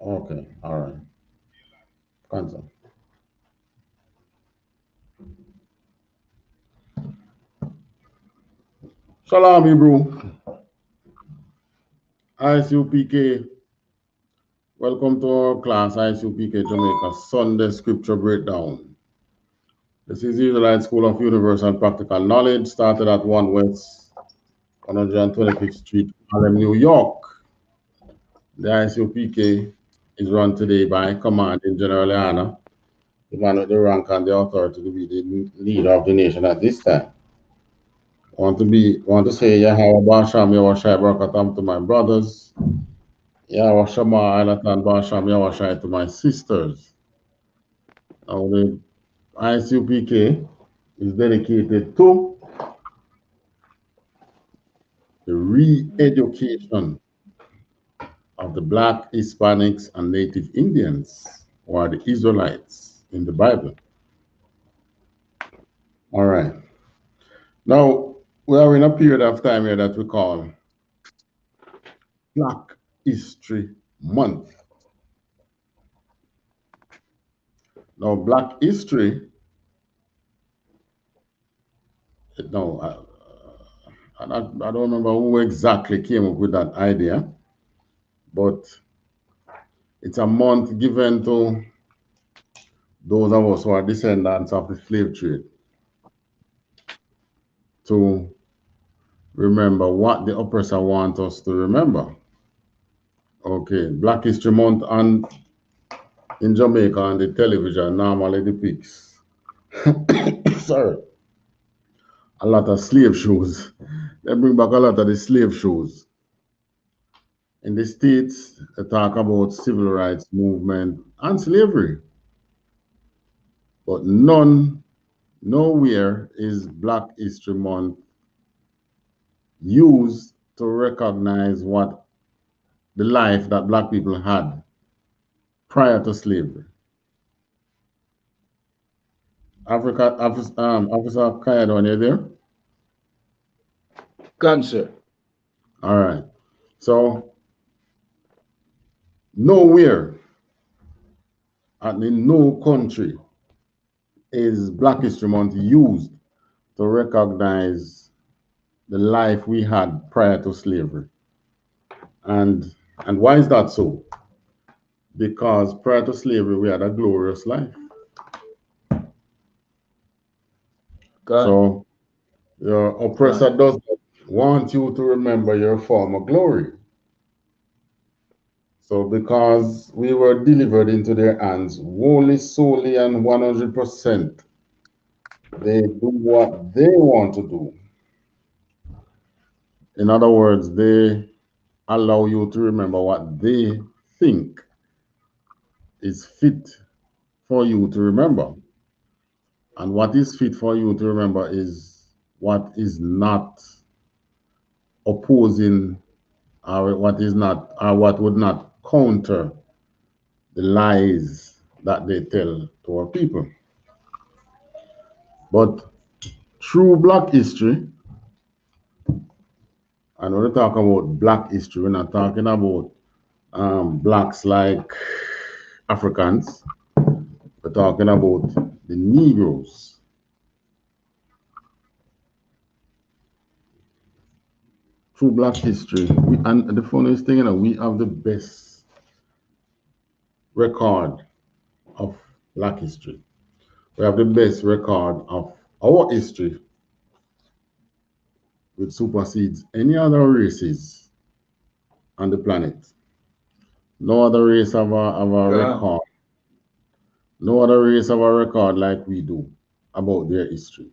Okay, all right. Cancel. Shalom, Hebrew. I.S.U.P.K. Welcome to our class, I.S.U.P.K. Jamaica Sunday Scripture Breakdown. This is the Israelite School of Universal and Practical Knowledge, started at 1 West 125th Street, Harlem, New York. The I.S.U.P.K. is run today by Commanding General YAHANNA, the man with the rank and the authority to be the leader of the nation at this time. Want to say Yahweh Basham Yahweh Shai Barakatam to my brothers. Yahweh Shama Alatan Basham Yahweh Shai to my sisters. Now the I.S.U.P.K. is dedicated to the re-education of the Black, Hispanics, and Native Indians, who are the Israelites in the Bible. All right. Now, we are in a period of time here that we call Black History Month. Now, Black history, no, I don't remember who exactly came up with that idea, but it's a month given to those of us who are descendants of the slave trade to remember what the oppressor wants us to remember. Okay, Black History Month and in Jamaica on the television normally depicts sorry, a lot of slave shows. They bring back a lot of the slave shows. In the States, they talk about civil rights movement and slavery. But nowhere is Black History Month used to recognize what the life that Black people had prior to slavery. Officer Kayadon, you there? Cancer. All right. So nowhere and in no country is Black History Month used to recognize the life we had prior to slavery. And why is that so? Because prior to slavery, we had a glorious life. So your oppressor does not want you to remember your former glory. So because we were delivered into their hands wholly, solely, and 100%, they do what they want to do. In other words, they allow you to remember what they think is fit for you to remember. And what is fit for you to remember is what is not opposing or what is not or what would not counter the lies that they tell to our people. But through Black history, and when we talk about Black history, we're not talking about blacks like Africans. We're talking about the Negroes. Through Black history, and the funniest thing, we have the best record of Black history. We have the best record of our history, which supersedes any other races on the planet. No other race have a record. No other race have a record like we do about their history.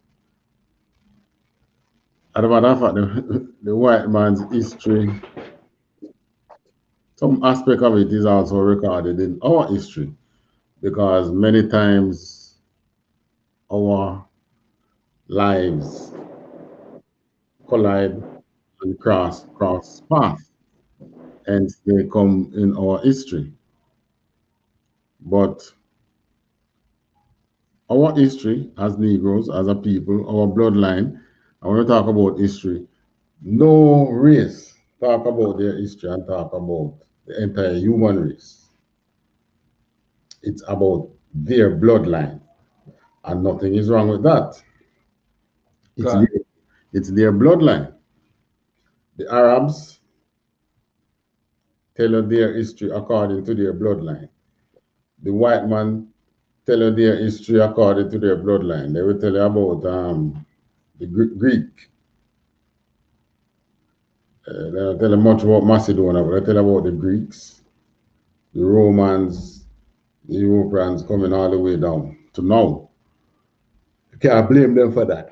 As a matter of fact, the white man's history, some aspect of it is also recorded in our history because many times our lives collide and cross paths, and they come in our history. But our history as Negroes, as a people, our bloodline, and when we talk about history, no race talk about their history and talk about the entire human race. It's about their bloodline, and nothing is wrong with that. It's God, their, it's their bloodline. The Arabs tell you their history according to their bloodline. The white man tell you their history according to their bloodline. They will tell you about the Greek. They don't tell you much about Macedonia, but they tell you about the Greeks, the Romans, the Europeans coming all the way down to now. You can't blame them for that.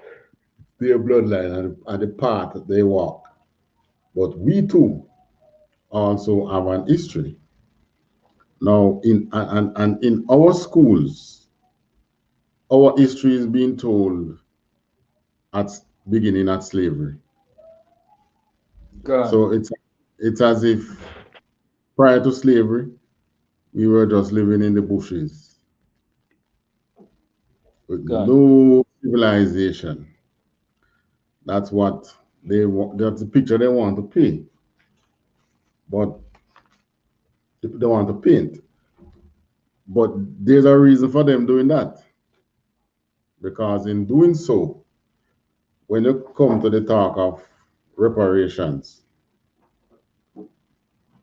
Their bloodline and the path they walk. But we too also have an history. Now, and in our schools, our history is being told at beginning at slavery. God, So it's as if prior to slavery, we were just living in the bushes with God, no civilization. That's what they want. That's the picture they want to paint. But they want to paint. But there's a reason for them doing that. Because in doing so, when you come to the talk of reparations,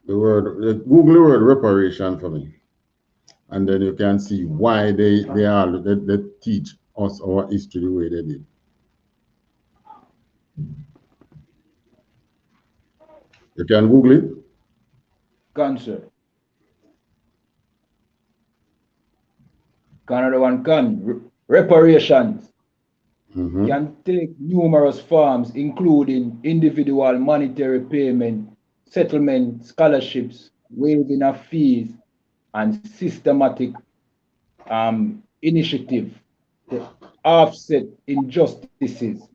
Google the word reparation for me, and then you can see why they teach us our history the way they did. You can Google it. cancer. Another one can. Reparations Hmm. can take numerous forms, including individual monetary payment, settlement, scholarships, waiving of fees, and systematic initiative to offset injustices,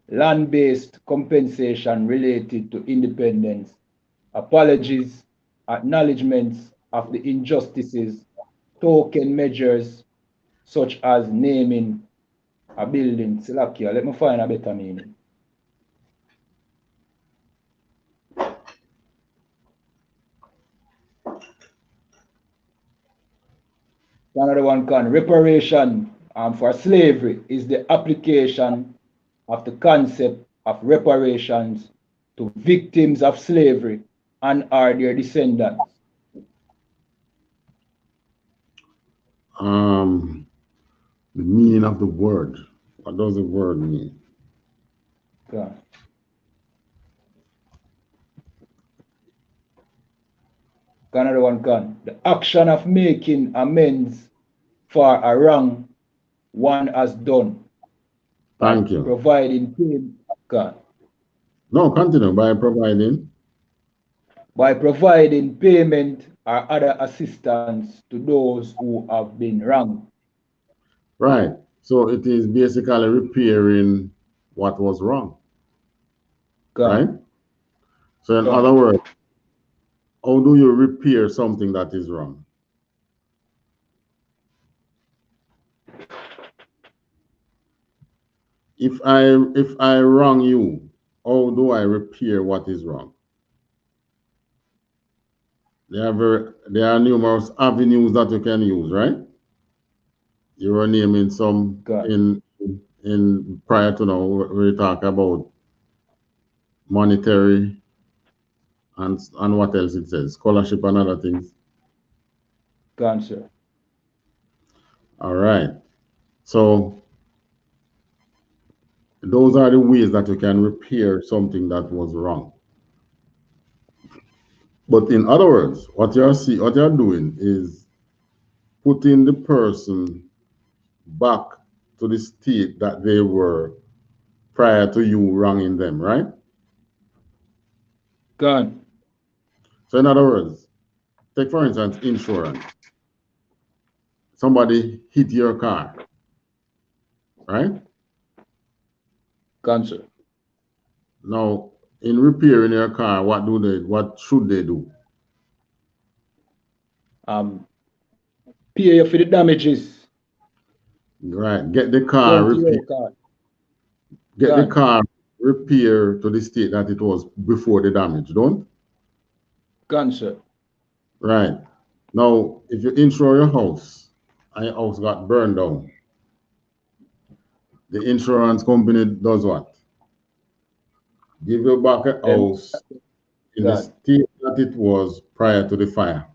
land-based compensation related to independence, apologies, acknowledgements of the injustices, token measures such as naming a building. Salakia, let me find a better meaning. Another one can. Reparation for slavery is the application of the concept of reparations to victims of slavery and are their descendants. Um, the meaning of the word. What does the word mean? Okay. Another one can. The action of making amends for a wrong one has done by Thank you. providing payment. No, continue By providing payment or other assistance to those who have been wronged. right. So it is basically repairing what was wrong, Okay. right? So in Okay. other words, how do you repair something that is wrong? If I wrong you, how do I repair what is wrong? There are numerous avenues that you can use, right? You were naming some Okay. in prior to now we talk about monetary and what else it says, scholarship and other things. Cancer. All right. So those are the ways that you can repair something that was wrong. But in other words, what you're doing is putting the person back to the state that they were prior to you wronging them, right? Gone. So in other words, take for instance insurance. Somebody hit your car, right? Cancer. Now, in repairing your car, what should they do? Um, pay you for the damages Right. Get the car done to repair your car. get the Gone. car repair to the state that it was before the damage, don't? Cancer. Right. Now, if you insure your house and your house got burned down, the insurance company does what? Give you back a Them house in the gone, state that it was prior to the fire.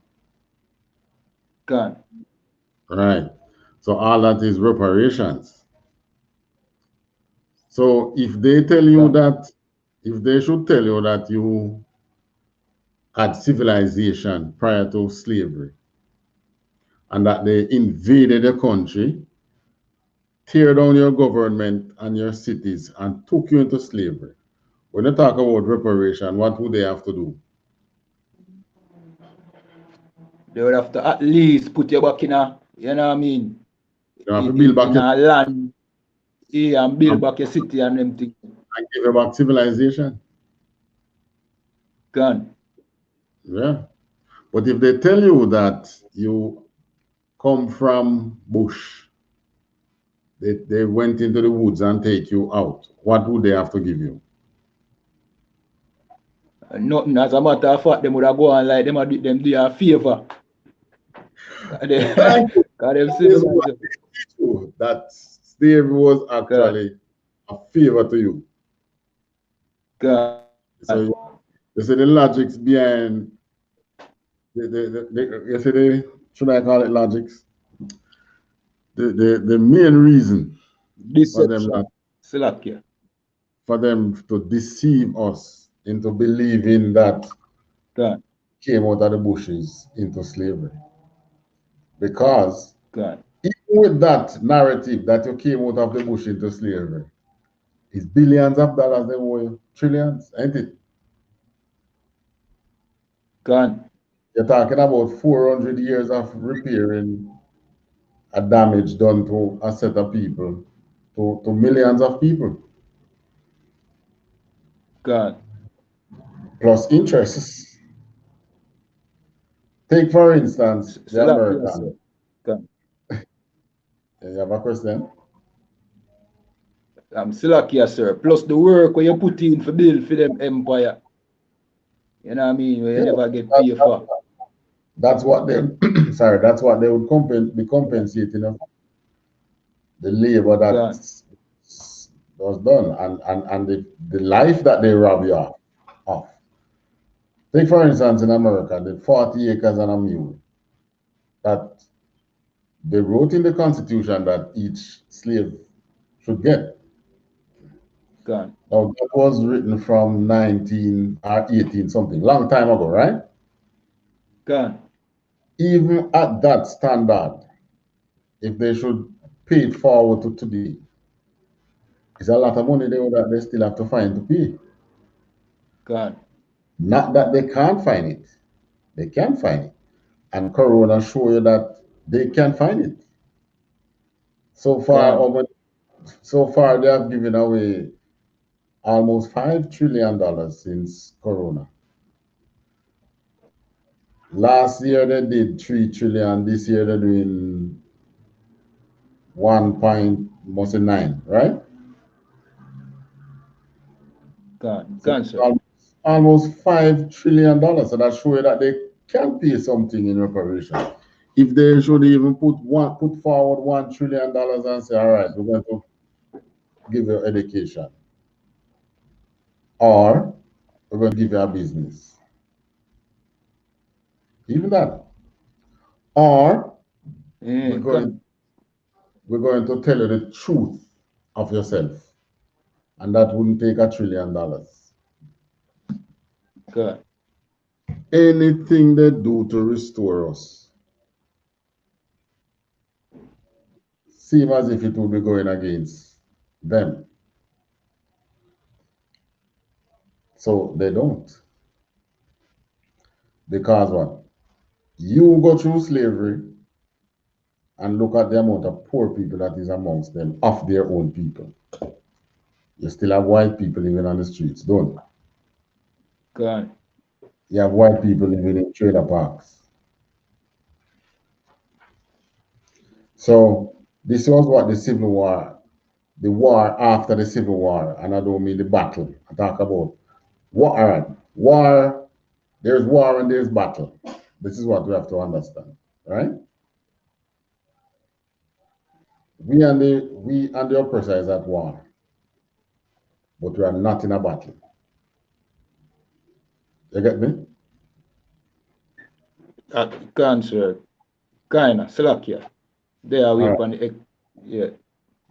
gone, Right. So all that is reparations. So if they tell you gone. that, if they should tell you that you had civilization prior to slavery and that they invaded the country, tear down your government and your cities and took you into slavery. When you talk about reparation, what would they have to do? They would have to at least put you back in a, you know what I mean, You have to build back in your a land, yeah, and build and back your city and them things. give you back civilization. Gone, Yeah. But if they tell you that you come from bush, they went into the woods and take you out, what would they have to give you? nothing. As a matter of fact, them would have go on like them do you a favor. Thank you. Cause them That is what civilized. they teach you, that slavery was God, actually a favor to you. God, So you see the logics behind you see the, should I call it logics? The main reason for them deception. not Slack, for them to deceive us into believing that God, came out of the bushes into slavery. Because God, even with that narrative that you came out of the bush into slavery, it's billions of dollars they owe you, trillions, ain't it? God, You're talking about 400 years of repairing a damage done to a set of people, to millions of people, God. plus interests. Take, for instance, the Slack, sir. American. God. You have a question? I'm slack, sir. Plus the work where you put in for build for them empire. You know what I mean? Where you Yeah, never get that's, paid for. that's what they, sorry, that's what they would be compensating of the labor that God, was done and the life that they rob you of. Take, for instance, in America, the 40 acres and a mule that they wrote in the Constitution that each slave should get. God, Now, that was written from 19 or 18 something, long time ago, right? God, Even at that standard, if they should pay it forward to today, it's a lot of money that they still have to find to pay. God, Not that they can't find it, they can find it. And Corona show you that they can find it. So far, God, so far they have given away almost $5 trillion since Corona. Last year they did 3 trillion. This year they're doing 1.9, right? God, So God, sir. almost $5 trillion. So that shows you that they can pay something in reparation. If they should even put forward $1 trillion and say, all right, we're going to give you education, or we're going to give you a business. Even that. Or we're going God, we're going to tell you the truth of yourself. And that wouldn't take $1 trillion. God, Anything they do to restore us seem as if it will be going against them. So they don't. Because what? You go through slavery and look at the amount of poor people that is amongst them, of their own people. You still have white people living on the streets, don't you? God, You have white people living in trailer parks. So this was what the war after the Civil War, and I don't mean the battle. I talk about war. All right, war. There's war and there's battle. This is what we have to understand, right? We and the oppressor is at war, but we are not in a battle. You get me? Cancer, kinda, Slovakia. They are All weak right. on the, yeah,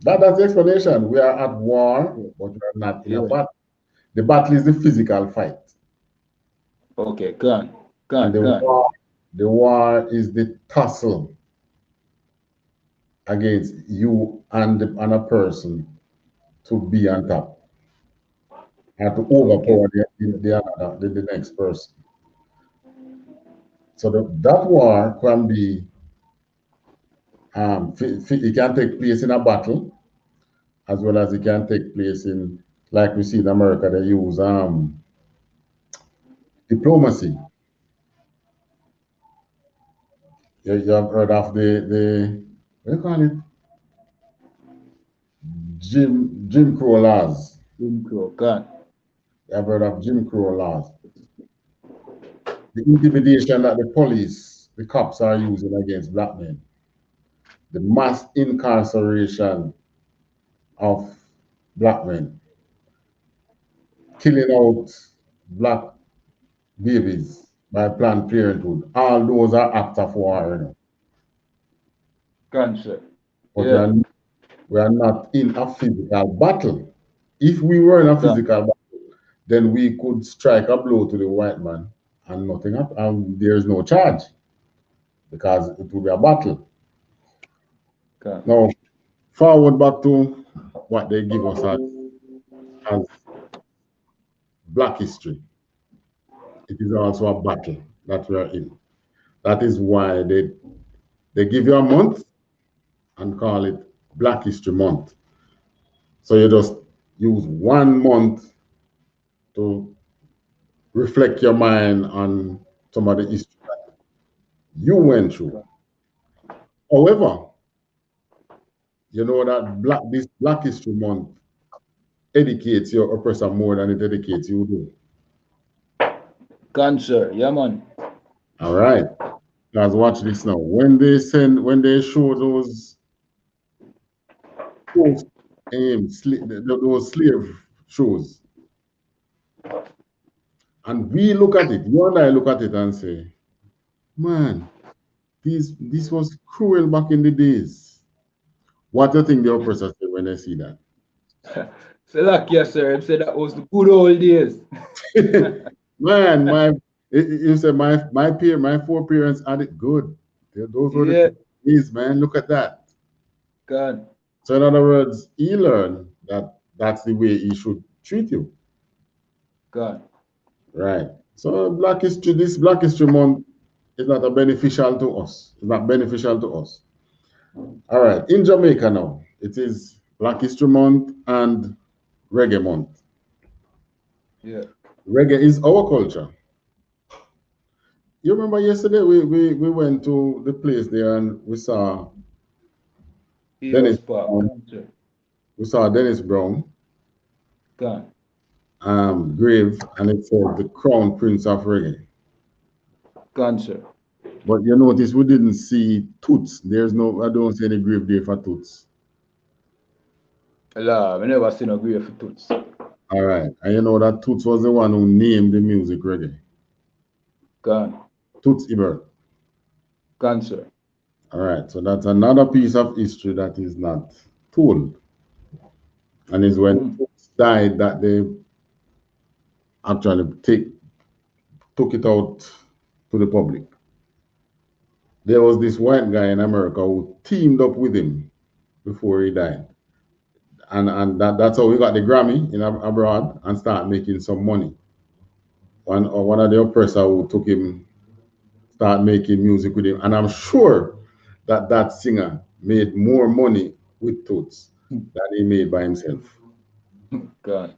That's the explanation. We are at war, yeah, but we are not in a yeah. battle. The battle is the physical fight, Okay, and the war is the tussle against you and a person to be on top and to okay, overpower the next person. So that war can be it can take place in a battle as well as it can take place in, like we see in America, they use diplomacy. You have heard of the what do you call it? Jim Crow laws. Jim Crow, can, You have heard of Jim Crow laws. The intimidation that the police, the cops are using against black men, the mass incarceration of black men, killing out black babies by Planned Parenthood. All those are acts of war, you know. cancer. But we Yeah, are, we are not in a physical battle. If we were in a can, physical battle, then we could strike a blow to the white man and nothing happen, and there's no charge because it will be a battle. can. Now, forward back to what they give us as Black history. It is also a battle that we are in. That is why they give you a month and call it Black History Month. So you just use 1 month to reflect your mind on some of the history that you went through. However, you know that this Black History Month educates your oppressor more than it educates you do. Cancer, yeah, man. All right. Guys, watch this now. When they show those post those slave shows, and we look at it, you and I look at it and say, man, this was cruel back in the days. What do you think the oppressor say when they see that? Slovakia, sir, him said that was the good old days. Man, you said my four parents had it good. Those were the Yeah, days, man. Look at that. can, So in other words, he learned that that's the way he should treat you. can. Right. So this Black History Month is not a beneficial to us. It's not beneficial to us. All right. In Jamaica now, it is Black History Month and Reggae Month. Yeah, Reggae is our culture. You remember yesterday we went to the place there and we saw Dennis I.S.U.P.K, Brown. cancer, We saw Dennis Brown can, grave, and it said the Crown Prince of Reggae. cancer. But you notice we didn't see Toots. I don't see any grave there for Toots. Allah, I never seen a grave for toots. All right. And you know that Toots was the one who named the music reggae. Can, Toots Ebert. cancer. All right. So that's another piece of history that is not told. And is when Mm, Toots died that they actually took it out to the public. There was this white guy in America who teamed up with him before he died. And that's how we got the Grammy in abroad and start making some money. One of the oppressor who took him start making music with him, and I'm sure that singer made more money with Toots than he made by himself. can,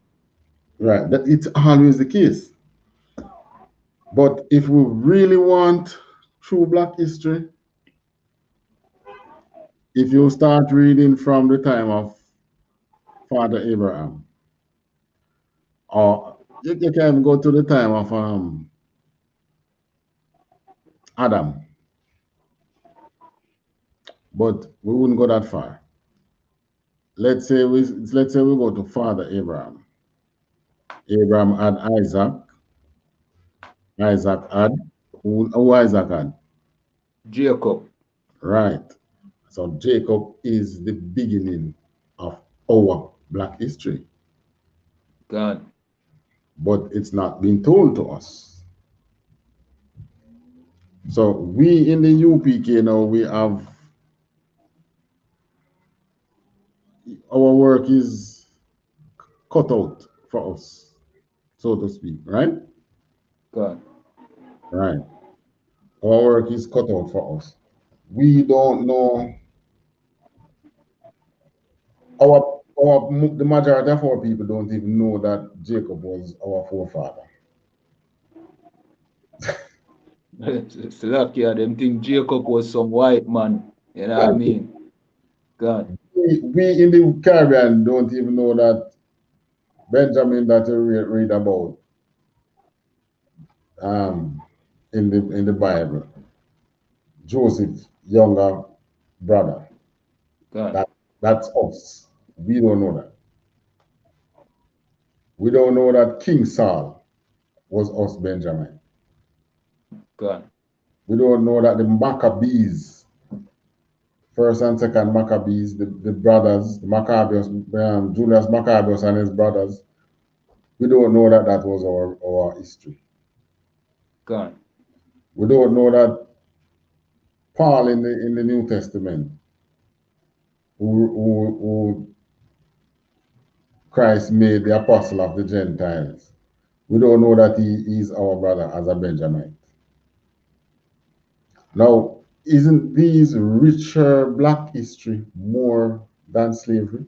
Right, that it's always the case. But if we really want true Black history, if you start reading from the time of Father Abraham, or you can even go to the time of Adam. But we wouldn't go that far. Let's say we go to Father Abraham. Abraham had Isaac. Isaac had who Isaac had? Jacob. Right. So Jacob is the beginning of our black history. God. But it's not been told to us. So we in the UPK now, we have our work is cut out for us, so to speak, right? God. Right. Our work is cut out for us. We don't know the majority of our people don't even know that Jacob was our forefather. It's lucky them think Jacob was some white man. You know what I mean? God. We in the Caribbean don't even know that Benjamin that you read about in the Bible, Joseph's younger brother. God. That's us. We don't know that. We don't know that King Saul was us Benjamin. God. We don't know that the Maccabees, first and second Maccabees, the brothers, the Maccabees, Julius Maccabeus and his brothers, we don't know that that was our history. God. We don't know that Paul in the New Testament, who Christ made the apostle of the Gentiles, we don't know that he is our brother as a Benjamite. Now, isn't these richer black history more than slavery?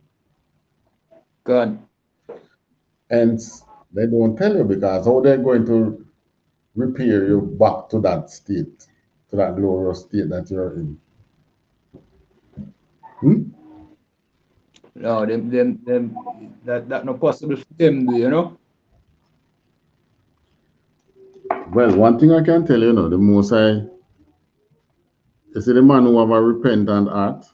God. And they don't tell you because how they're going to repair you back to that state, to that glorious state that you're in. No, that not possible for them, you know? Well, one thing I can tell you, the most you see the man who have a repentant heart,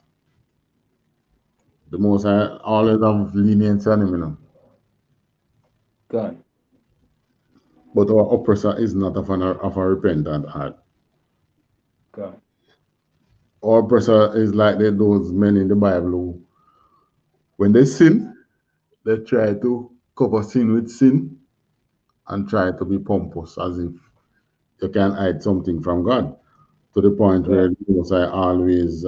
the most I always have leniency on him, God. But our oppressor is not of a repentant heart. God. Our oppressor is like those men in the Bible who, when they sin, they try to cover sin with sin and try to be pompous as if you can hide something from God, to the point where the Most High always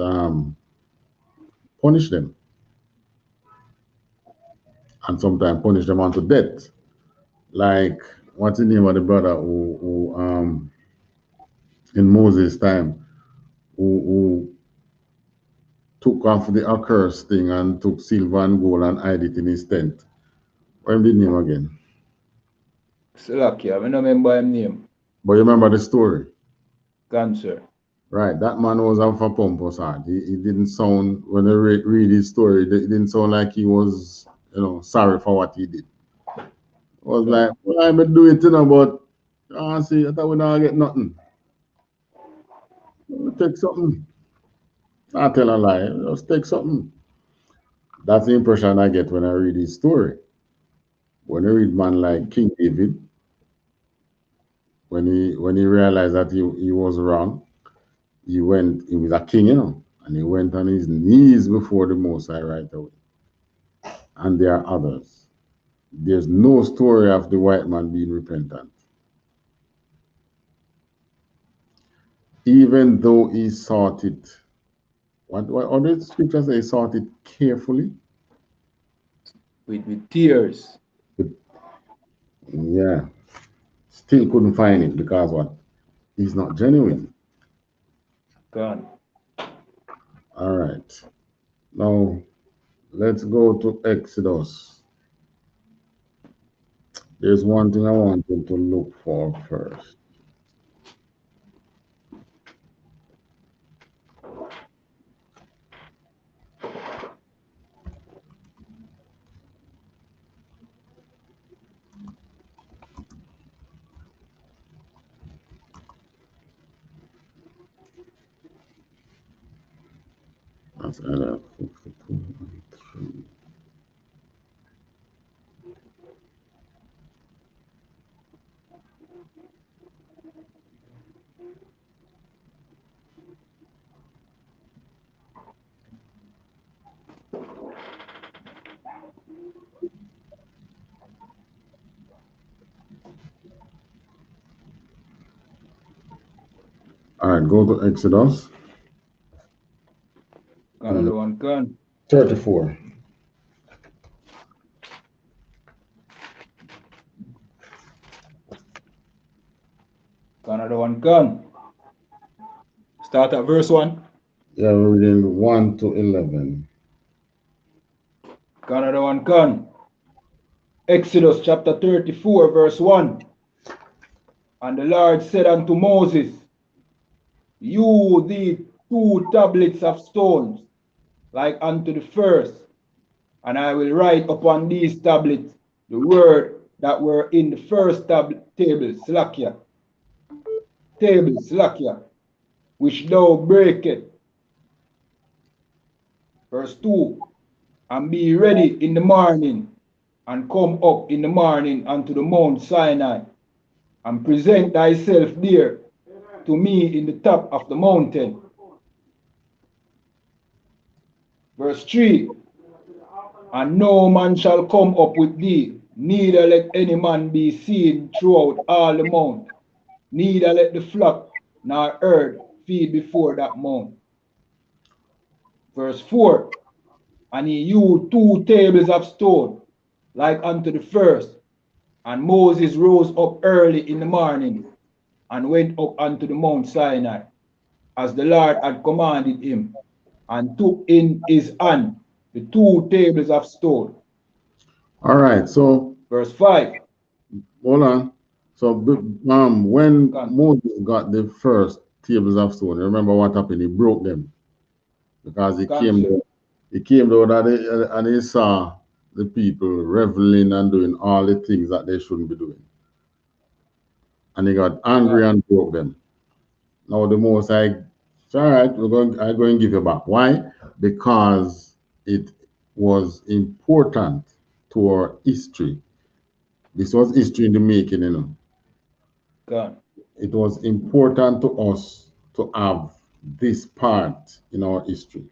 punish them, and sometimes punish them unto death. Like, what's the name of the brother who in Moses' time, who took off the accursed thing and took silver and gold and hide it in his tent? What's the name again? Lucky, I don't remember his name. But you remember the story? Cancer. Right, that man was of a pompous heart. He didn't sound, when you read his story, it didn't sound like he was, sorry for what he did. It was like, well, I may do it, but see, I thought we not get nothing. Take something. I tell a lie, just take something. That's the impression I get when I read his story. When I read man like King David, when he realized that he was wrong, he was a king, and he went on his knees before the Most High right away. And there are others. There's no story of the white man being repentant. Even though he sought it, what did the scripture say? He sought it carefully? With tears. But, yeah. Still couldn't find it because what? He's not genuine. God. All right. Now, let's go to Exodus. There's one thing I want you to look for first. That's Isaiah 52 and 3. All right, go to Exodus. Another one can. 34. Another one can. Start at verse 1. Yeah, we're reading 1 to 11. Another one can. Exodus chapter 34, verse 1. And the Lord said unto Moses, Hew thee 2 tablets of stones, like unto the first, and I will write upon these tablets the word that were in the first table, Slakia, which thou breakest. Verse 2. And be ready in the morning, and come up in the morning unto the Mount Sinai, and present thyself there to me in the top of the mountain. Verse 3. And no man shall come up with thee, neither let any man be seen throughout all the mount, neither let the flock nor herd feed before that mount. Verse 4. And he hewed 2 tables of stone, like unto the first. And Moses rose up early in the morning, and went up unto the Mount Sinai, as the Lord had commanded him, and took in his hand the 2 tables of stone. All right, so verse 5. Hold on. So when Moses got the first tables of stone, remember what happened? He broke them because he came there and he saw the people reveling and doing all the things that they shouldn't be doing. And he got angry and broke them. Now the Most High, all right, I'm going to give you back. Why? Because it was important to our history. This was history in the making, you know. God. It was important to us to have this part in our history.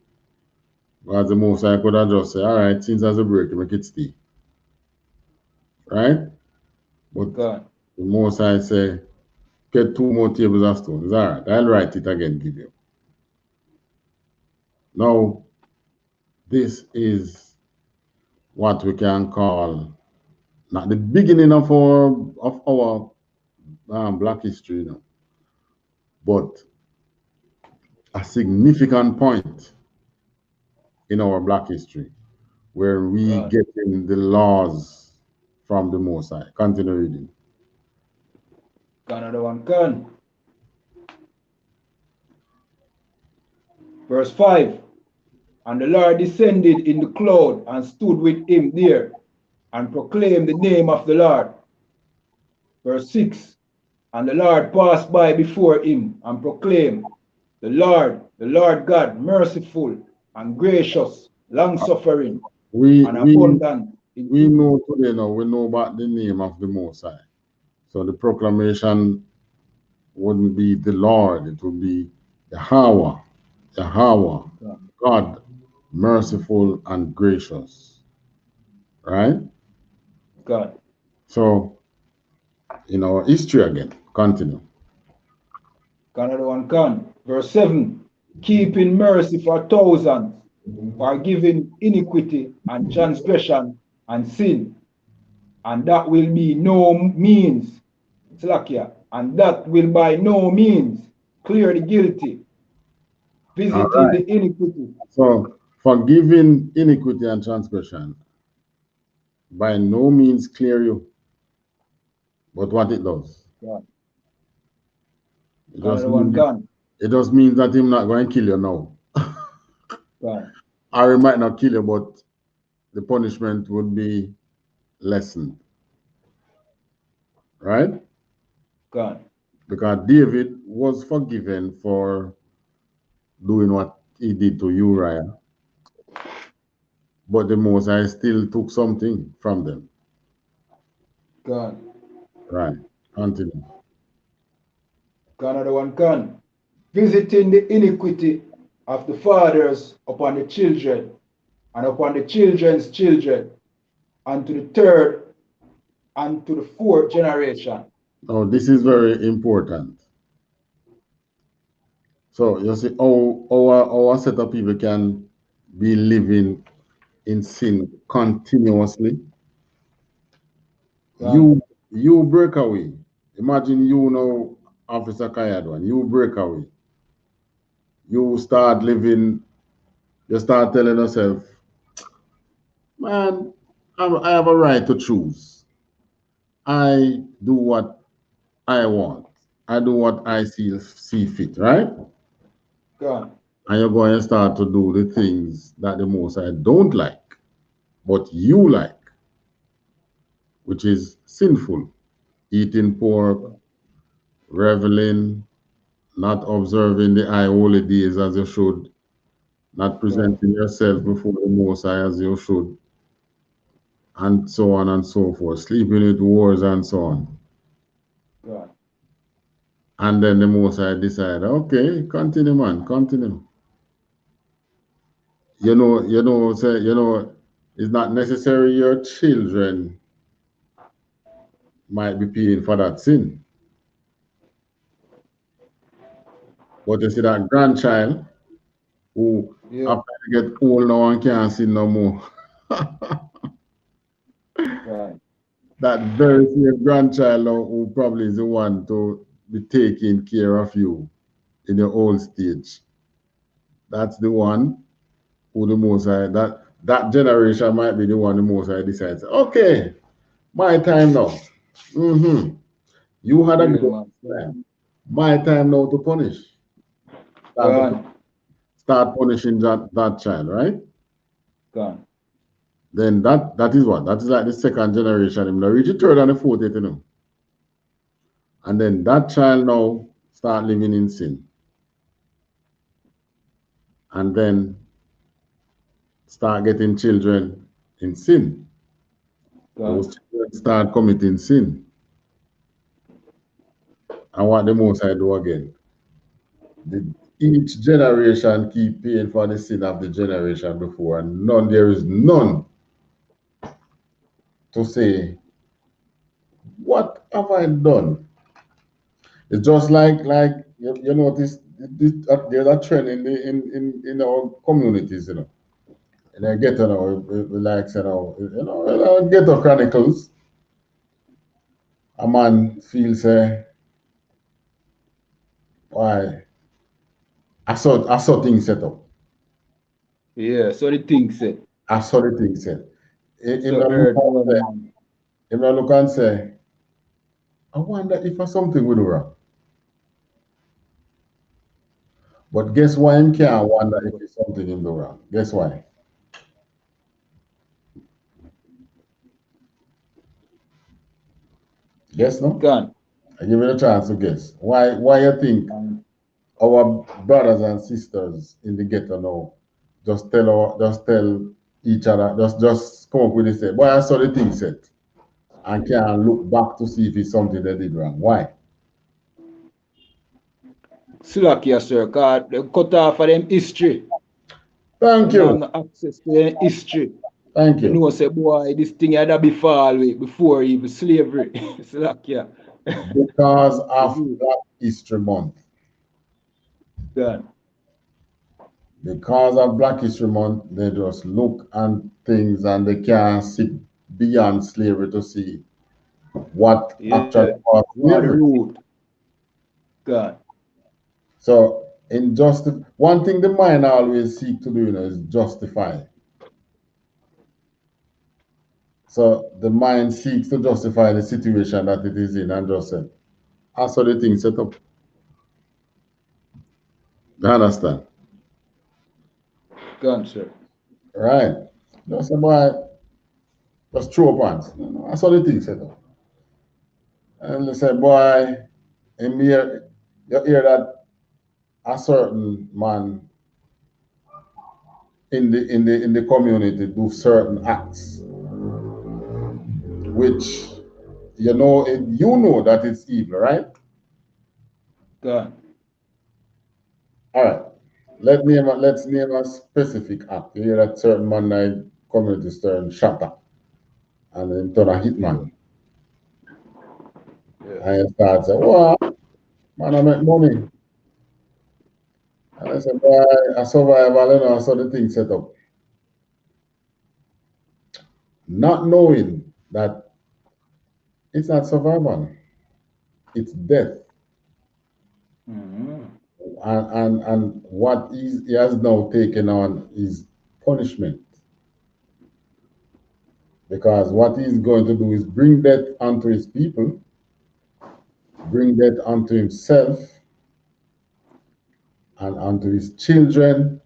Because the Most High could have just said, all right, since there's a break, make it stay. Right? But God. the Most High say, get 2 more tables of stones. All right, I'll write it again, give you. Now, this is what we can call not the beginning of our Black history, you know, but a significant point in our Black history where we get in the laws from the Most High. Continue reading. Another one can. Verse 5. And the Lord descended in the cloud and stood with him there, and proclaimed the name of the Lord. Verse 6. And the Lord passed by before him, and proclaimed, the Lord God, merciful and gracious, long-suffering, and abundant. We know today now, we know about the name of the Most High. So the proclamation wouldn't be the Lord, it would be Yahweh, God, merciful and gracious. Right? God. So, in our history again, continue. Another one can. Verse 7. Keeping mercy for thousands, forgiving iniquity and transgression and sin. And that will be no means, Slakia, and that will by no means clear the guilty, visiting the iniquity. So, forgiving iniquity and transgression by no means clear you, but what it does. Yeah. It just means that him not going to kill you now. Yeah. Or he might not kill you, but the punishment would be lessened. Right? God. Because David was forgiven for doing what he did to Uriah. but the Most High still took something from them. Gone. Right. Continue. Another one can. Visiting the iniquity of the fathers upon the children, and upon the children's children, and to the third and to the fourth generation. Now, this is very important. So, you see, our set of people can be living in sin continuously. Gone. You break away. Imagine you know, Officer Kayadwan, you break away. You start living, you start telling yourself, man, I have a right to choose. I do what I want. I do what I see fit, right? Gone. And you're going to start to do the things that the Most High don't like, but you like, which is sinful. Eating pork, reveling, not observing the high holy days as you should, not Gone. presenting yourself before the Most High as you should, and so on and so forth, sleeping with wars and so on. Gone. And then the Most High decide, okay, continue, man, continue. It's not necessary your children might be paying for that sin. But you see that grandchild who Yeah. after they get old now and can't sin no more. Gone. That very same grandchild now who probably is the one to be taking care of you in your old stage. That's the one who the Most High, that generation might be the one the Most High decides, okay, my time now. Mm-hmm. You had a Real good man. time. My time now to punish. Start, to, Gone. start punishing that child, right? Gone. Then that is what? That is like the second generation. Him now reach the third and the fourth, you know. And then that child now start living in sin. And then start getting children in sin. Gone. Those children start committing sin. And what the Most I do again? Each generation keep paying for the sin of the generation before, and there is none to say, what have I done? It's just like you notice there's a trend in our communities, you know. And I get we like ghetto chronicles. A man feels why I saw things set up. Yeah. So the thing said. I saw the things set. Him So not look earth and one say, man. him not look and say, I wonder if I something we do wrong. But guess why him can't wonder if it's something him do wrong? Guess why? Guess no? Gone. I give you a chance to guess. Why you think our brothers and sisters in the ghetto now just tell each other, just come up with this say, boy, I saw the thing set and can't look back to see if it's something they did wrong. Why? Slovakia, sir, because they cut off of them history. Thank Them have you. no access to their history. Thank They you. know say, boy, this thing had to be far away before even slavery. Slovakia. Because of Black History Month. Gone. Because of Black History Month, they just look and things and they can't see beyond slavery to see what actually Yeah. caused What the slavery. root. Gone. So one thing the mind always seek to do, is justify. So the mind seeks to justify the situation that it is in and just say, I saw the thing set up. You understand? Gone, sir. Right. Just say, boy, just throw pants. No, I saw the thing set up. And they say, boy, you hear that a certain man in the community do certain acts, which you know that it's evil, right? God. All right. Let's name a specific act. You hear that certain man in community turn shatter and then turn a hitman. Yeah. And you start say, "Wow, man, I make money." And I said, "Boy, I survival, I saw the thing set up." Not knowing that it's not survival, it's death. Mm-hmm. And what he has now taken on is punishment. Because what he's going to do is bring death unto his people, bring death unto himself, and unto his children,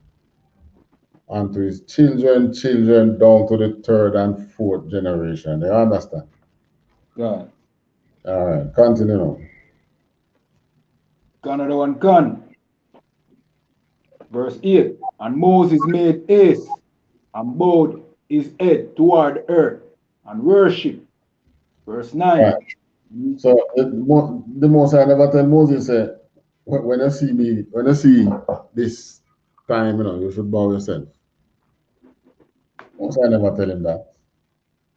unto his children, down to the third and fourth generation. You understand? God. All right, continue now. Another one can. Verse 8. And Moses made haste and bowed his head toward the earth and worship. Verse 9. Right. So the Most High never tell Moses, when you see me, when you see this time, you should bow yourself. Most High never tell him that.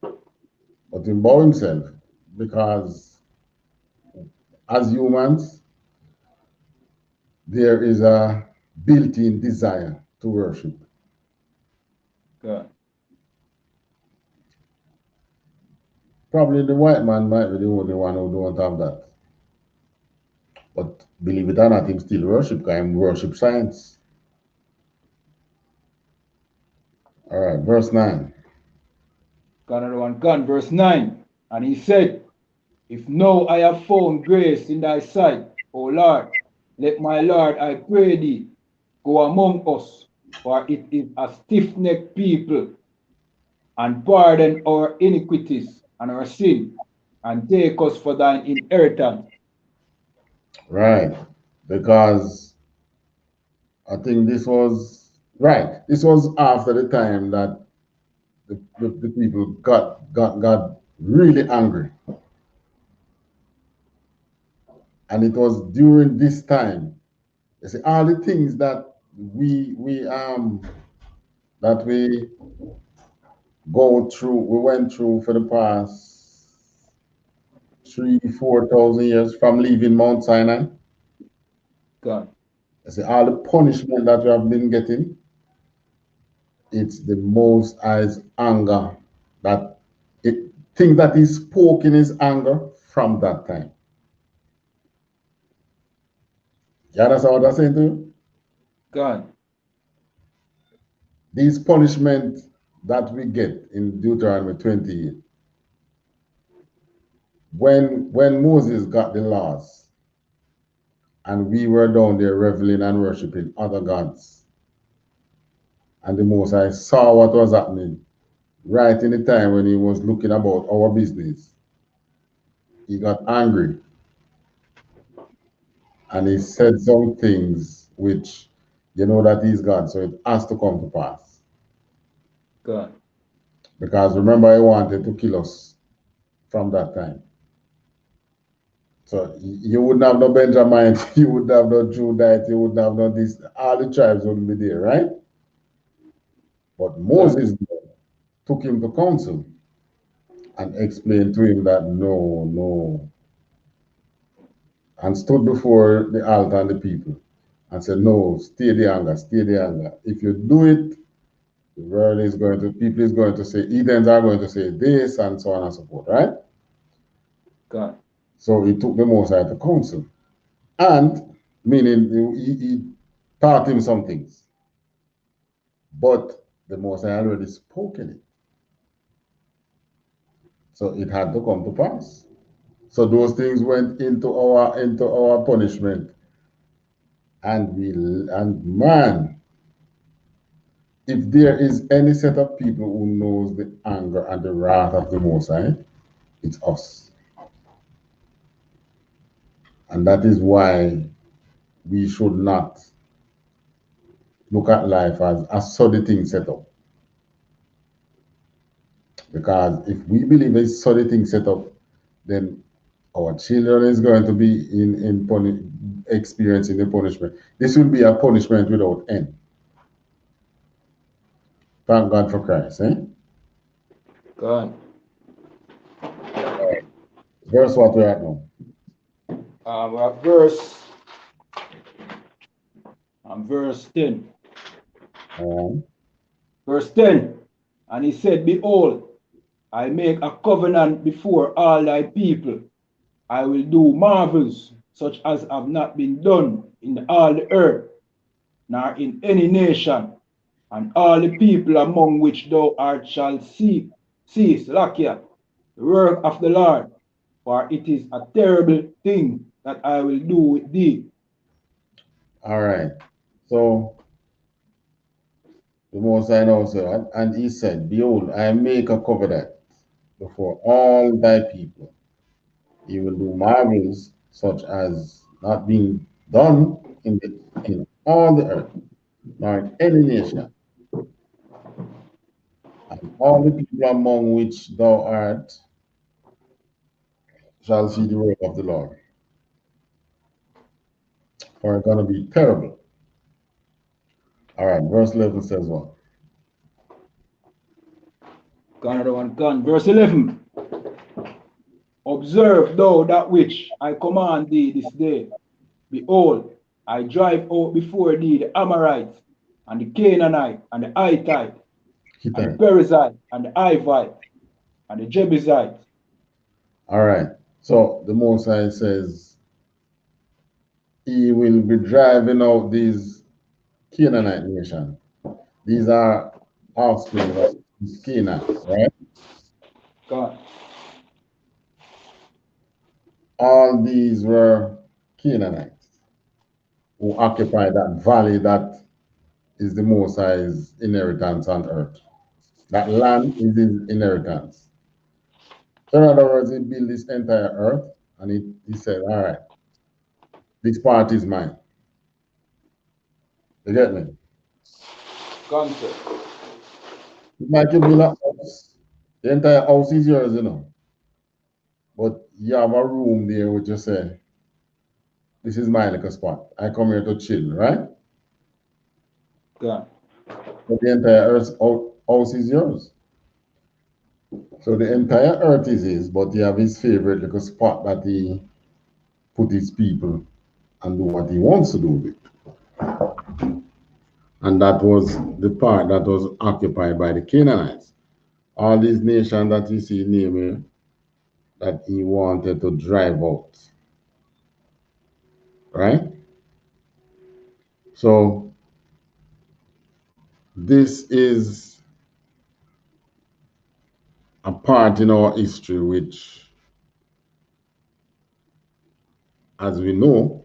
But he bow himself because as humans, there is a built-in desire to worship. God. Probably the white man might be the only one who don't have that. But believe it or not, him still worship, because him worship science. All right, verse 9. Another one can. Verse 9. And he said, If now I have found grace in thy sight, O Lord, let my Lord, I pray thee, go among us, for it is a stiff-necked people, and pardon our iniquities and our sin, and take us for thine inheritance. Right, because I think this was right. This was after the time that the people got really angry, and it was during this time. You see, all the things that we we went through for the past 3,000 to 4,000 years from leaving Mount Sinai. God. You see, all the punishment that we have been getting, it's the Most High's anger that it thing that he spoke in his anger from that time. You understand what I'm saying to you? God. These punishments that we get in Deuteronomy 28, when Moses got the laws and we were down there reveling and worshiping other gods, and the Most High saw what was happening right in the time when he was looking about our business, he got angry and he said some things which you know that he's God, so it has to come to pass. God. Because remember, he wanted to kill us from that time. So you wouldn't have no Benjamin, you wouldn't have no Judite, you wouldn't have no this, all the tribes wouldn't be there, right? But God. Moses took him to council and explained to him that no, and stood before the altar and the people and said, no, stay the anger, stay the anger. If you do it, the world is going to, people is going to say, Edens are going to say this and so on and so forth, right? God. So he took the Most High to counsel. And, meaning, he taught him some things. But the Most High already spoken it. So it had to come to pass. So those things went into our punishment. And man, if there is any set of people who knows the anger and the wrath of the Most High, it's us. And that is why we should not look at life as a sort thing set up. Because if we believe a sort of thing set up, then our children is going to be experiencing the punishment. This will be a punishment without end. Thank God for Christ, eh? God. Verse what we're at now. We're at verse 10. Verse 10. And he said, Behold, I make a covenant before all thy people. I will do marvels such as have not been done in all the earth, nor in any nation, and all the people among which thou art shall cease, Lakia, the work of the Lord, for it is a terrible thing that I will do with thee. All right. So the Most High now said, and he said, Behold, I make a covenant before all thy people. He will do marvels such as not being done in all the earth, nor in any nation, and all the people among which thou art shall see the work of the Lord. For it's going to be terrible. All right, verse 11 says what? Another one gone. Verse 11. Observe thou that which I command thee this day. Behold, I drive out before thee the Amorites, and the Canaanite, and the Hittite, and the Perizzite, and the Hivite, and the Jebusite. All right. So the Most High says he will be driving out these Canaanite nation. These are offspring of Canaan, right? God. All these were Canaanites who occupied that valley that is the Most High's inheritance on earth. That land is his inheritance. So in other words, he built this entire earth and he said, all right, this part is mine. You get me? Concept. Like you build a house, the entire house is yours, you know. But you have a room there which you say, this is my little spot. I come here to chill, right? God. But the entire house is yours. So the entire earth is his, but he have his favorite little spot that he put his people and do what he wants to do with. And that was the part that was occupied by the Canaanites. All these nations that you see naming that he wanted to drive out. Right? So this is a part in our history which, as we know,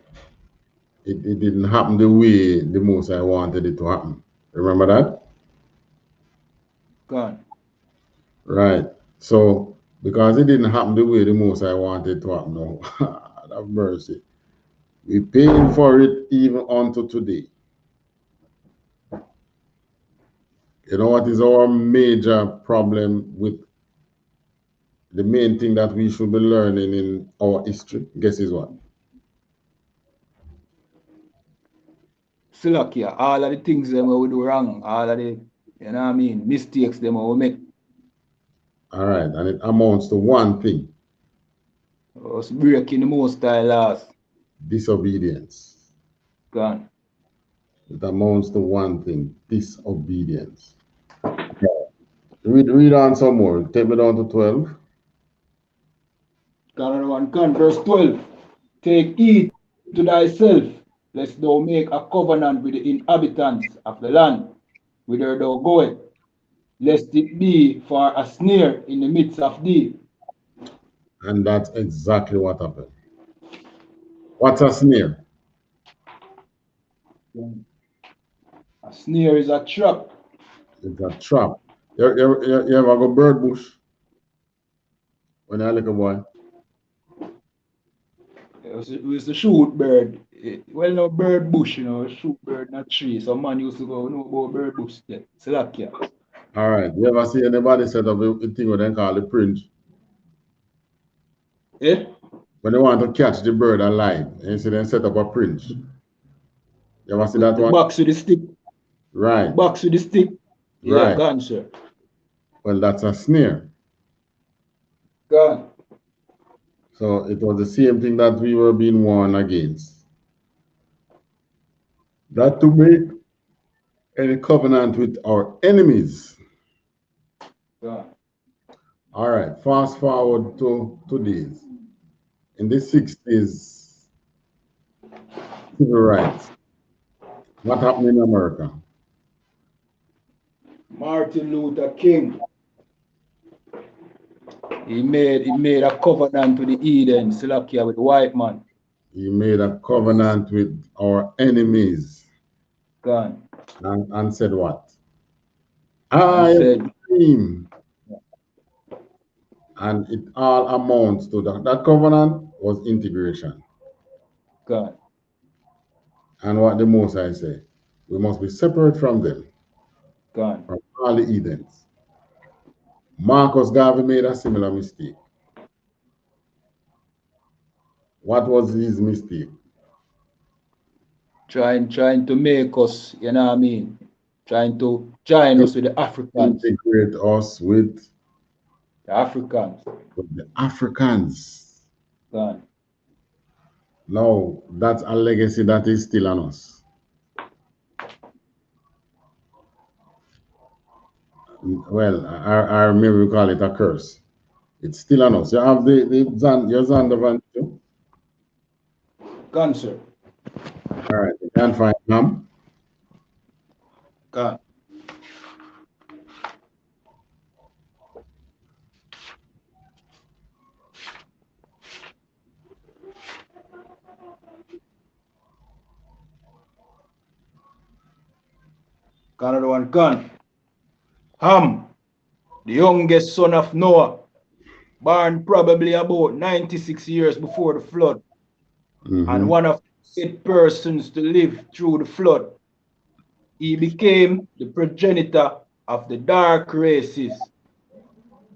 it didn't happen the way the Most High wanted it to happen. Remember that? God. Right. So, because it didn't happen the way the Most High wanted it to happen, no, have mercy. We're paying for it even unto today. You know what is our major problem with the main thing that we should be learning in our history? Guess is what? Silakia, all of the things them we do wrong, all of the, you know what I mean, mistakes them we make. All right, and it amounts to one thing. Us breaking the Most High laws. Disobedience. God. It amounts to one thing, disobedience. Read on some more. Take me down to 12. Another one can, verse 12. Take heed to thyself, lest thou make a covenant with the inhabitants of the land, whither thou goest, lest it be for a snare in the midst of thee. And that's exactly what happened. What's a snare? A snare is a trap. It's a trap. You ever go bird bush when you're a little boy? We used to shoot bird well, no bird bush, you know, shoot bird in a tree. Some man used to go know about bird bush there. Slovakia. All right. You ever see anybody set up a thing what they call a print? Eh? When they want to catch the bird alive, and so they set up a print. You ever see With that the one? box with the stick. Right. Box with the stick. Yeah, Right. gone, sir. Well, that's a snare. Gone. So it was the same thing that we were being warned against. Not to make any covenant with our enemies. Gone. All right, fast forward to today's. In the 60s, civil rights. What happened in America? Martin Luther King. He made a covenant with the Eden, Slovakia, with the white man. He made a covenant with our enemies. Gone. And said what? And I said, am. And it all amounts to that covenant was integration. gone. And what the Most High say, we must be separate from them, Gone. from all the Edens. Marcus Garvey made a similar mistake. What was his mistake? Trying to make us, you know what I mean? Trying to join us with the Africans. Integrate us with The Africans. the Africans. Gone. No, that's a legacy that is still on us. Well, I maybe we call it a curse. It's still on us. You have your Zandovan too? Gone, sir. All right, you can't find them. Gone. Another one gone. Ham, the youngest son of Noah, born probably about 96 years before the flood, and one of 8 persons to live through the flood. He became the progenitor of the dark races,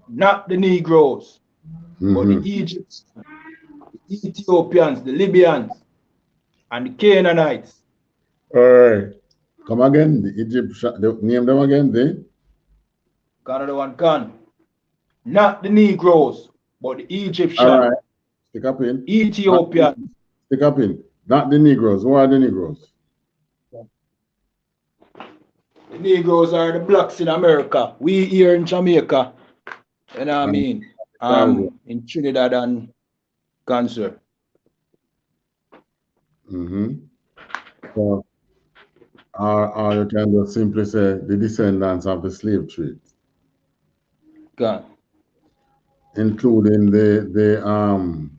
not the Negroes, but the Egyptians, the Ethiopians, the Libyans, and the Canaanites. All right. Come again, the Egyptian, name them again, Another one gone. Not the Negroes, but the Egyptians. All right. Stick up in. Ethiopians. Stick up in. Not the Negroes. Who are the Negroes? The Negroes are the blacks in America. We here in Jamaica, you know what I mean? In Trinidad and Cancer. So, or you can just simply say the descendants of the slave trade, Gone. including the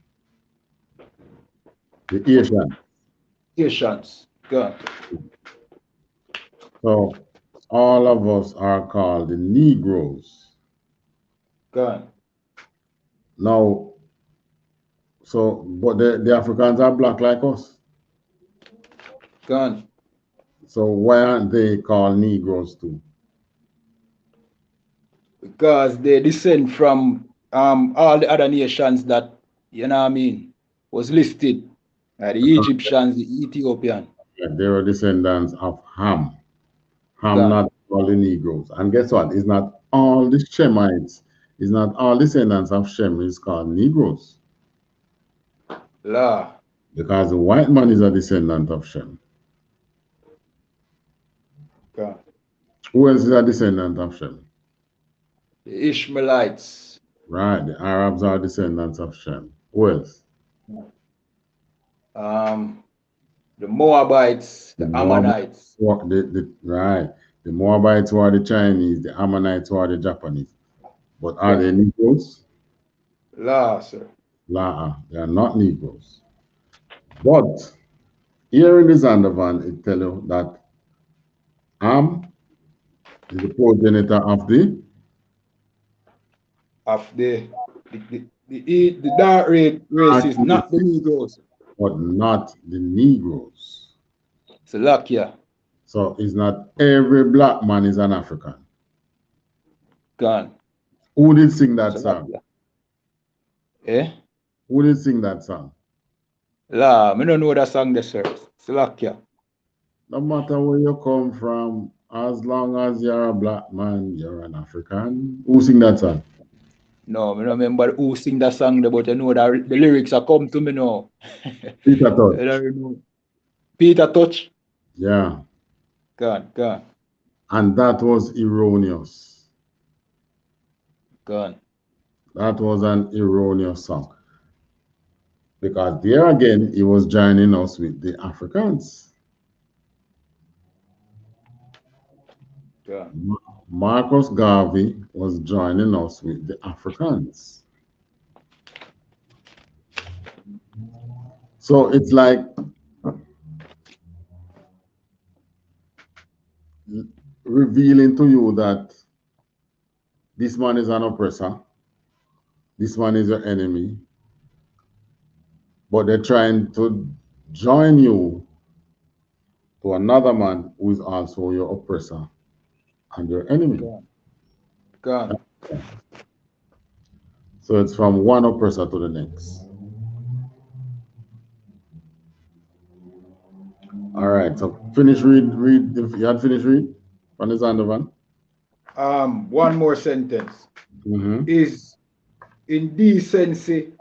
Asians. Asians. Gone. So all of us are called the Negroes. Gone. Now, so but the Africans are black like us. Gone. So why aren't they called Negroes too? Because they descend from all the other nations that, you know what I mean, was listed. The Egyptians, the Ethiopian. They were descendants of Ham. Ham, Gone. not all the Negroes. And guess what? It's not all the Shemites. It's not all descendants of Shem is called Negroes. La. Because the white man is a descendant of Shem. Gone. Who else is a descendant of Shem? The Ishmaelites. Right, the Arabs are descendants of Shem. Who else? The Moabites, the Ammonites. Right. The Moabites who are the Chinese, the Ammonites who are the Japanese. But are they Negroes? La, sir. La, they are not Negroes. But here in the Zandovan, it tells you that Ham is the progenitor of the Of the dark races, not the Negroes. but not the Negroes. Salakia. So it's not every black man is an African. Gone. Who did sing that song? Salakia. Eh? Who did sing that song? La, I don't know that song there, sir. Salakia. No matter where you come from, as long as you're a black man, you're an African. Who sing that song? No, I don't remember who sing that song there, but I know that the lyrics are come to me now. Peter I Tosh. don't know. Peter Touch. Yeah. Gone. And that was erroneous. Gone. That was an erroneous song. Because there again, he was joining us with the Africans. Gone. Marcus Garvey was joining us with the Africans. So it's like revealing to you that this man is an oppressor, this man is your enemy, but they're trying to join you to another man who is also your oppressor and your enemy. Gone. So it's from one oppressor to the next. All right, so finish read. If you had finished read from the Zandovan. One more sentence. Mm-hmm. Is indecency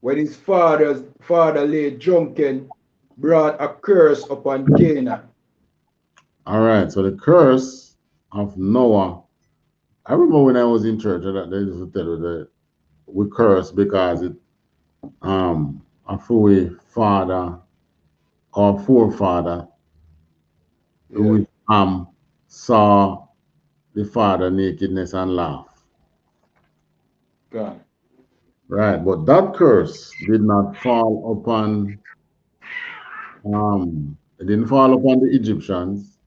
when his father lay drunken brought a curse upon Canaan. All right, so the curse of Noah. I remember when I was in church that they used to tell you that we curse because it a fully father or forefather who is saw the father nakedness and laugh. Gone. Right, but that curse did not fall upon it didn't fall upon the Egyptians,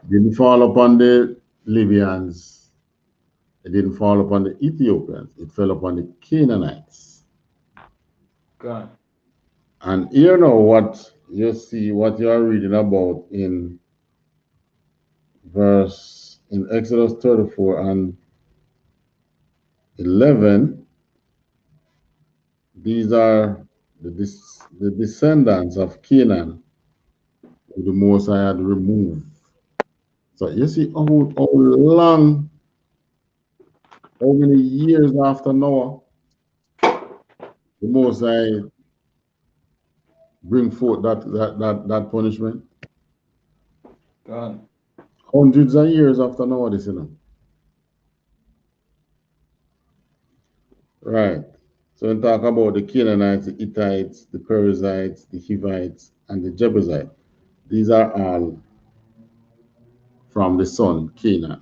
didn't fall upon the Libyans, it didn't fall upon the Ethiopians, it fell upon the Canaanites. Gone. And you know what you see, what you are reading about in Exodus 34 and 11, these are the descendants of Canaan who the Most High had removed. So you see how long, how many years after Noah, the Most High bring forth that punishment? Gone. Hundreds of years after Noah, this, you know. Right. So we talk about the Canaanites, the Hittites, the Perizzites, the Hivites, and the Jebusites. These are all from the son Canaan.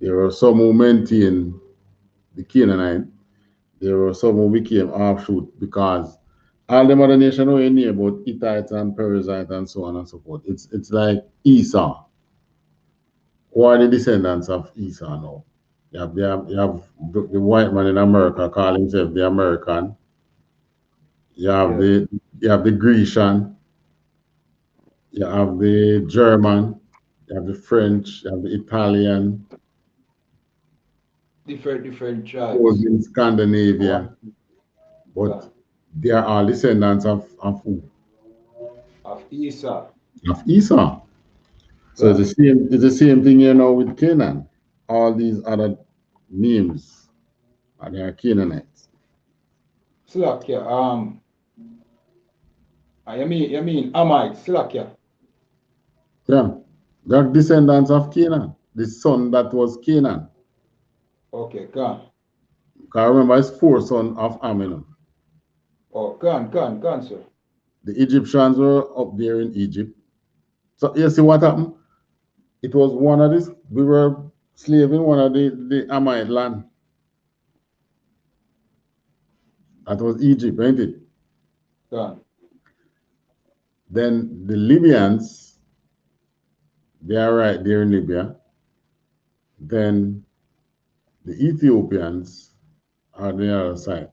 There are some who maintain the Canaanite. There are some who became offshoot because all the other nations know in here about Hittites and Perizzites and so on and so forth. It's like Esau. Who are the descendants of Esau now? You have the white man in America call himself the American. You have the Grecian, you have the German, you have the French, you have the Italian, Different those tribes. in Scandinavia, but they are all descendants of who? Of Esau. Of Esau. So it's the same thing you know with Canaan. All these other names are they are Canaanites. Slakia. You mean Amite, Slakia. Yeah. They're descendants of Canaan, the son that was Canaan. Okay, gone. Because remember, it's four sons of Aminon. Oh, gone, sir. The Egyptians were up there in Egypt. So you see what happened? It was one of this, we were slave in one of the Amite land. That was Egypt, ain't it? Gone. Then the Libyans, they are right there in Libya. Then the Ethiopians are on the other side.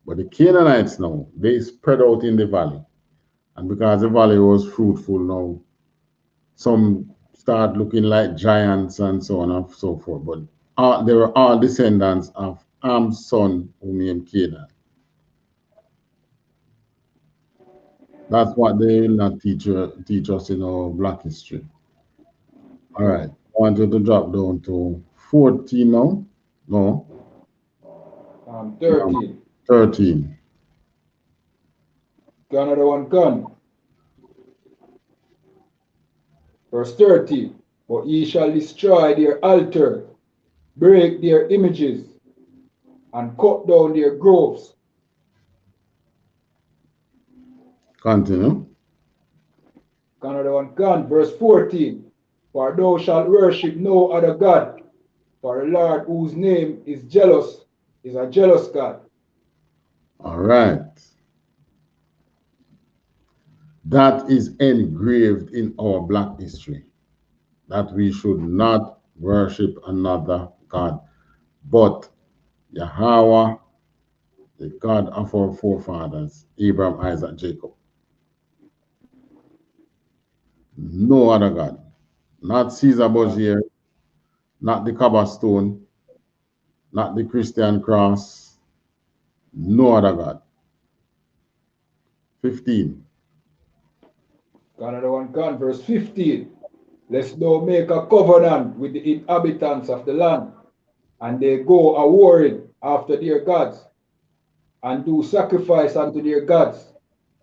But the Canaanites now, they spread out in the valley. And because the valley was fruitful now, some start looking like giants and so on and so forth. But they were all descendants of Ham's son, who named Canaan. That's what they will not teach us in our Black history. All right. I want you to drop down to 14 now. No. 13. 13. Got another one gone. Verse 30. But ye shall destroy their altar, break their images, and cut down their groves. Continue. Got another one gone. Verse 14. For thou shalt worship no other God, for the Lord whose name is jealous is a jealous God. All right. That is engraved in our Black history, that we should not worship another God, but Yahweh, the God of our forefathers, Abraham, Isaac, Jacob. No other God. Not Caesar Borgia, not the Kaaba stone, not the Christian cross. No other God. 15. Got another one gone. Verse 15. Lest thou make a covenant with the inhabitants of the land, and they go a warring after their gods, and do sacrifice unto their gods,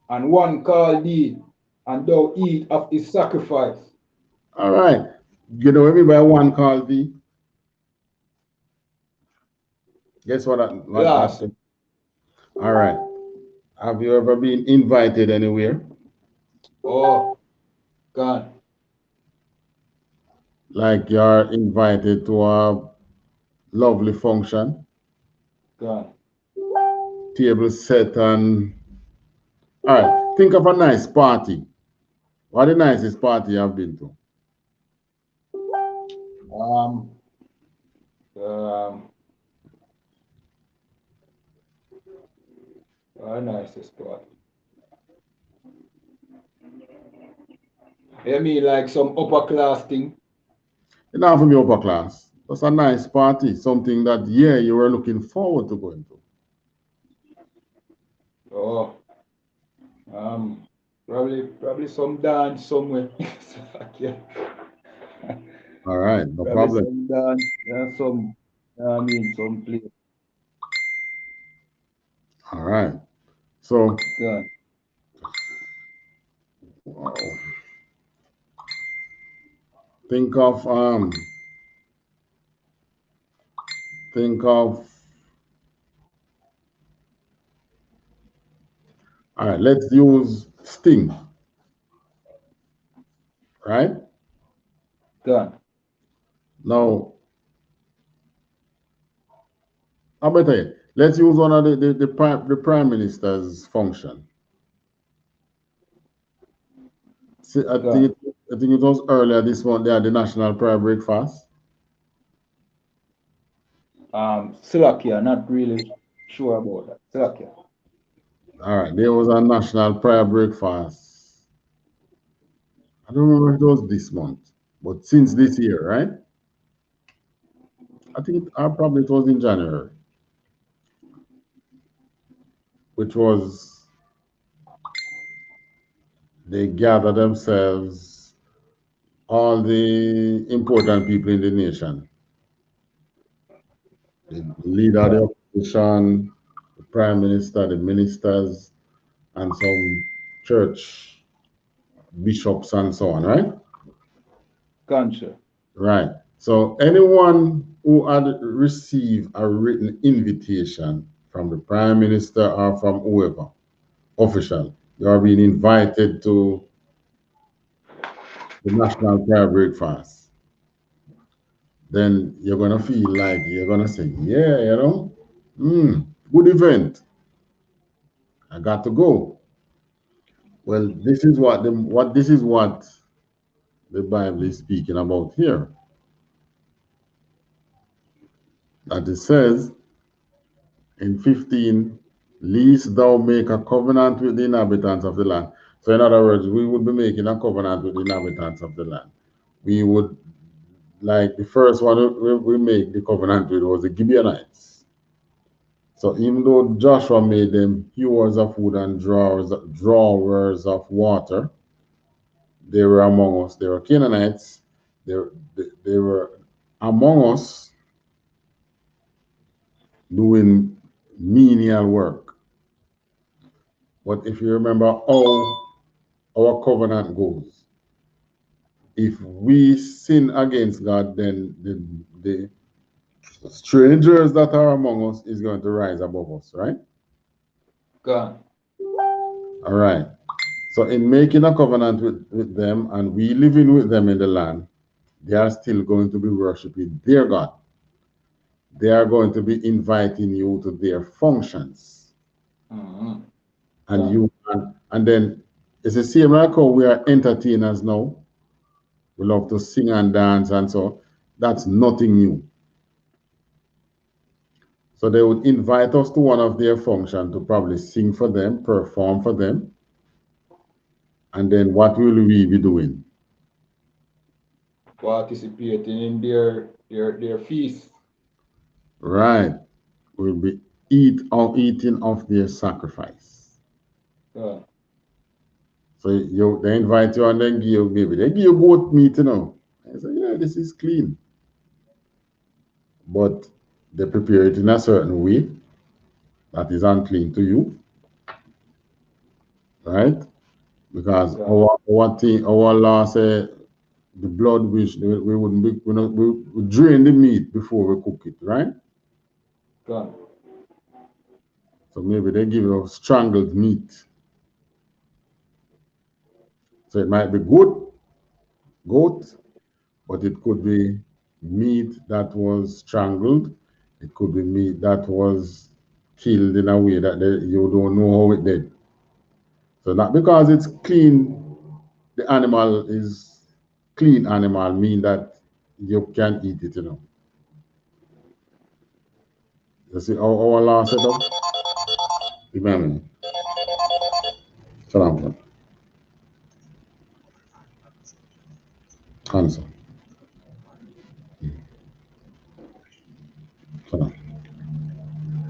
and one call thee, and thou eat of his sacrifice. All right. You know everybody one call thee. Guess what Last. that all right. Have you ever been invited anywhere? Oh, God. Like you're invited to a lovely function, God. table set, and all right. Think of a nice party. What the nicest party you have been to? Um, um, nicest part. You mean like some upper class thing? It not from your upper class. That's a nice party, something that you were looking forward to going to. Oh, um, probably some dance somewhere. Yeah. All right, no Probably problem. some dance, some, I mean, some place. All right. So God. wow. think of um think of all right, let's use Sting, right? God. Now, how about it? Let's use one of the prime minister's function. See, God. I think it was earlier this month they had the national prayer breakfast. Slovakia, not really sure about that. Slovakia. All right, there was a national prayer breakfast. I don't remember if it was this month, but since this year, right? I think probably it was in January, which was they gather themselves, all the important people in the nation, the leader of the God. opposition, the prime minister, the ministers, and some church bishops and so on, right? Country. Right. So anyone who had received a written invitation from the prime minister or from whoever official, you are being invited to the national prayer breakfast. Then you're gonna feel like you're gonna say, yeah, good event. I got to go. Well, this is what the Bible is speaking about here. That it says in 15, lest thou make a covenant with the inhabitants of the land. So in other words, we would be making a covenant with the inhabitants of the land. We would, like the first one we make the covenant with was the Gibeonites. So even though Joshua made them hewers of wood and drawers of water, they were among us. They were Canaanites. They were among us doing menial work. But if you remember how our covenant goes, if we sin against God, then the strangers that are among us is going to rise above us, right? God. All right. So in making a covenant with them and we living with them in the land, they are still going to be worshiping their God. They are going to be inviting you to their functions. Mm-hmm. And you and then it's the same like how we are entertainers now. We love to sing and dance and so that's nothing new. So they would invite us to one of their functions to probably sing for them, perform for them. And then what will we be doing? Participating in their feast. Right. We'll be eating of their sacrifice. God. So they invite you and then give you maybe they give you goat meat, you know. I say, yeah, this is clean. But they prepare it in a certain way that is unclean to you. Right? Because our law say the blood which we wouldn't be we drain the meat before we cook it, right? God. So maybe they give you strangled meat. So it might be goat, but it could be meat that was strangled. It could be meat that was killed in a way that you don't know how it did. So not because it's clean, the animal is clean animal mean that you can eat it, you know. You see our law set up? Remember, Shalom. Answer. Shalom.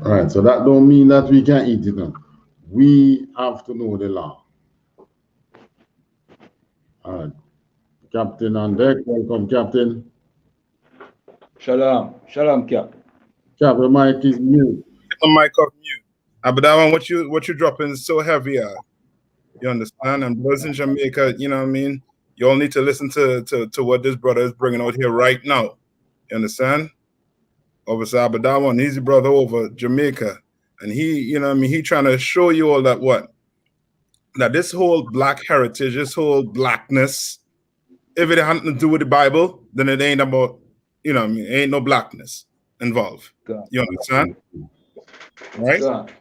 All right, so that don't mean that we can eat it now. We have to know the law. All right. Captain on deck. Welcome, Captain. Shalom. Shalom, Cap. Cap, the mic is mute. The mic off mute. But that one, what you dropping is so heavy. You understand? And brothers in Jamaica, you know what I mean? You all need to listen to what this brother is bringing out here right now. You understand? Obviously, but that one, he's the brother over Jamaica. And he, you know what I mean? He trying to show you all that what? That this whole black heritage, this whole blackness, if it had nothing to do with the Bible, then it ain't about, you know what I mean? Ain't no blackness involved. God. You understand? Right? God.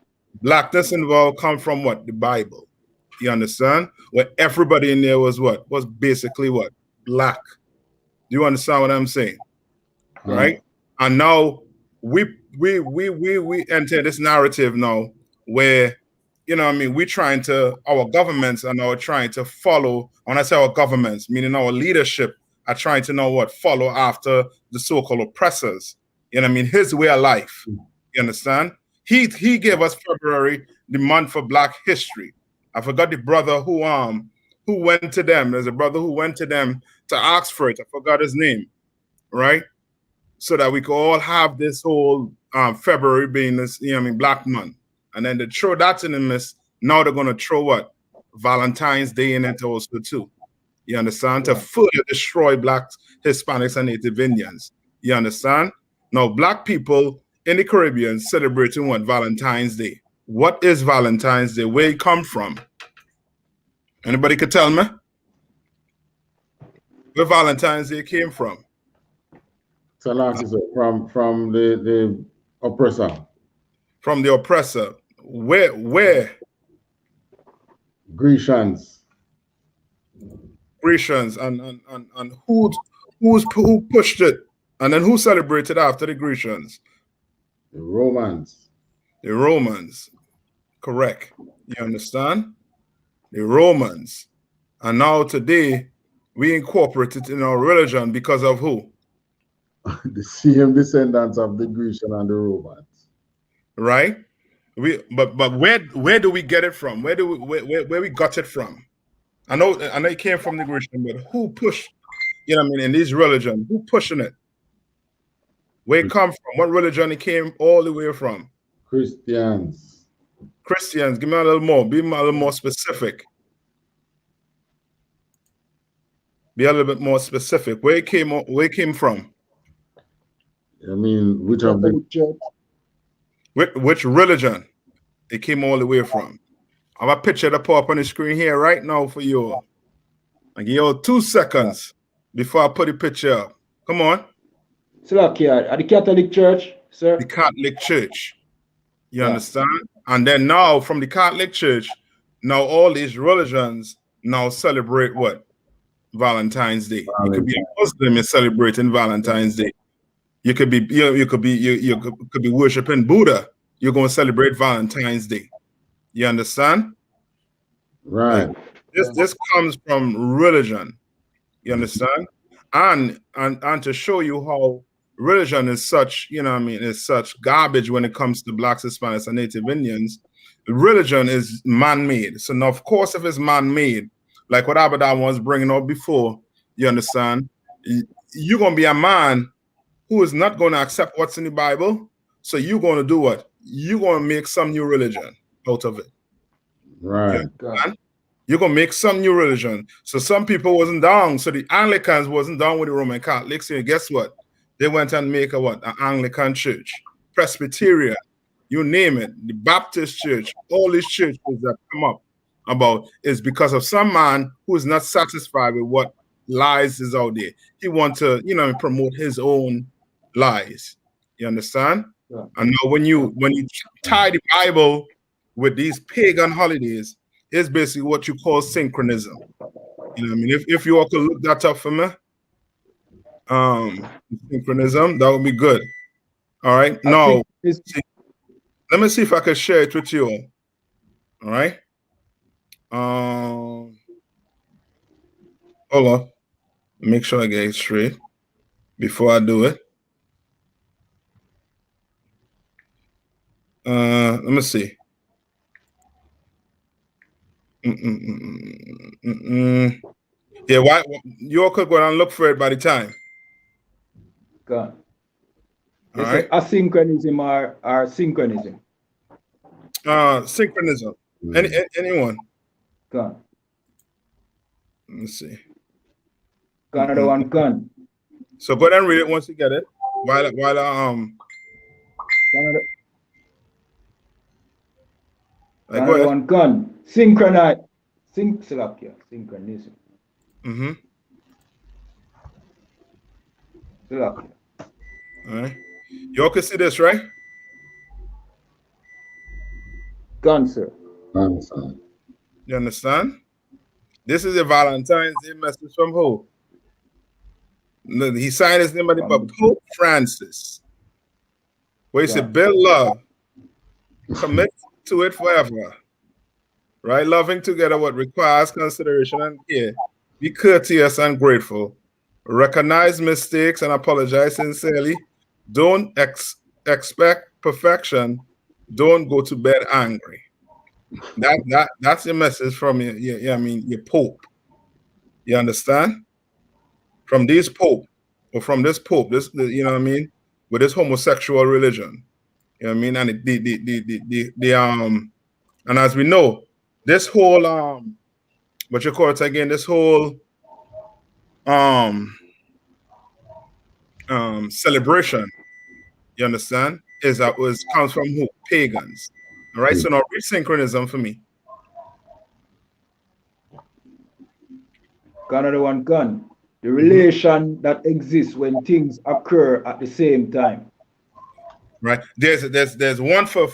Blackness involved come from what? The Bible. You understand? Where everybody in there was what? Was basically what? Black. Do you understand what I'm saying? Right? And now we enter this narrative now where, you know what I mean, our governments are now trying to follow, when I say our governments, meaning our leadership are trying to know what? Follow after the so-called oppressors. You know what I mean? His way of life. You understand? He gave us February, the month for Black history. I forgot the brother who went to them. There's a brother who went to them to ask for it. I forgot his name, right? So that we could all have this whole February being this, you know what I mean, Black month. And then to throw that in the midst, now they're going to throw what? Valentine's Day in it also too. You understand? Yeah. To further destroy Blacks, Hispanics, and Native Indians. You understand? Now, Black people in the Caribbean celebrating what? Valentine's Day. What is Valentine's Day? Where it come from? Anybody could tell me? Where Valentine's Day came from? From the oppressor. From the oppressor. Where? Grecians. Grecians. And who pushed it? And then who celebrated after the Grecians? The Romans. The Romans. Correct. You understand? the Romans, and now today we incorporate it in our religion because of who? The same descendants of the Grecian and the Romans. Right? But where do we get it from? Where we got it from? I know it came from the Grecian, but who pushed, in this religion, who pushing it? Where it come from? What religion it came all the way from? Christians. Christians. Give me a little more. Be a little more specific. Be a little bit more specific. Where it came from? I mean, which of the church? Which religion it came all the way from? I have a picture that pop up on the screen here right now for you. I give you 2 seconds before I put the picture up. Come on. Slakia, at the Catholic Church, sir. The Catholic Church. You understand? And then now from the Catholic Church, now all these religions now celebrate what? Valentine's Day. You could be a Muslim and celebrating Valentine's Day. You could be you could be worshiping Buddha. You're going to celebrate Valentine's Day. You understand? Right. Like, this comes from religion. You understand? And to show you how religion is such, is such garbage when it comes to Blacks, Hispanics, and Native Indians. Religion is man-made. So now, of course, if it's man-made, like what Abadan was bringing up before, you understand? You're going to be a man who is not going to accept what's in the Bible. So you're going to do what? You're going to make some new religion out of it. Right. You're going to make some new religion. So some people wasn't down. So the Anglicans wasn't down with the Roman Catholics. And guess what? They went and make an Anglican church, Presbyterian, you name it, the Baptist church, all these churches that come up about is because of some man who is not satisfied with what lies is out there. He wants to, promote his own lies. You understand? Yeah. And now when you tie the Bible with these pagan holidays, it's basically what you call synchronism. You know what I mean? If you all could look that up for me, synchronism, that would be good. All right. Now, let me see if I can share it with you all. All right. Hold on. Make sure I get it straight before I do it. Let me see. Yeah, why you all could go and look for it by the time. God. All right. Asynchronism or synchronism? Synchronism. Anyone? God. Let me see. Another one gun. So go ahead and read it once you get it. While Another one gun. Synchronize. Synchronism. All right. You all can see this, right? Gun, sir. You understand? This is a Valentine's Day message from who? He signed his name by Pope Francis. Where he said, build love, commit to it forever. Right? Loving together what requires consideration and care. Be courteous and grateful. Recognize mistakes and apologize sincerely. Don't expect perfection. Don't go to bed angry. That's your message from your Pope. You understand? From this Pope, or from this Pope, with this homosexual religion. You know what I mean? And and as we know, this whole what you call it again, this whole celebration, you understand, comes from who? Pagans. All right, so now read synchronism for me. Another one gun. The relation that exists when things occur at the same time. Right. There's one for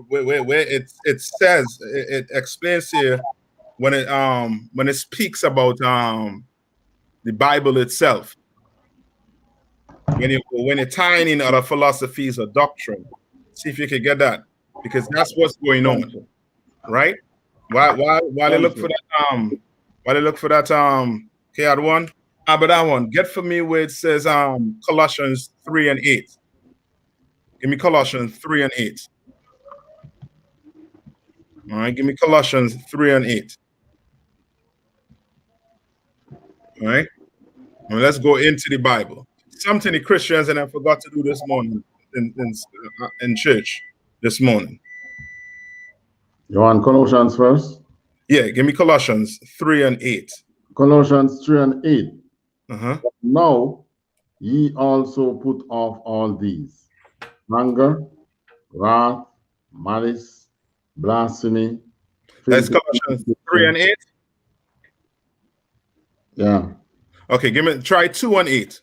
where it says it explains here when it speaks about the Bible itself. When you're tying in other philosophies or doctrine, see if you can get that, because that's what's going on, right? Why they look for that why they look for that K one? But that one, get for me where it says Colossians 3 and 8. Give me Colossians 3 and 8. All right, give me Colossians 3 and 8. All right. Now let's go into the Bible. Something the Christians and I forgot to do this morning in church this morning. You want Colossians first? Yeah, give me Colossians 3 and 8. Colossians 3 and 8. Uh-huh. Now ye also put off all these: anger, wrath, malice, blasphemy. That's Colossians 3 and 8. Yeah. Okay, try 2 and 8.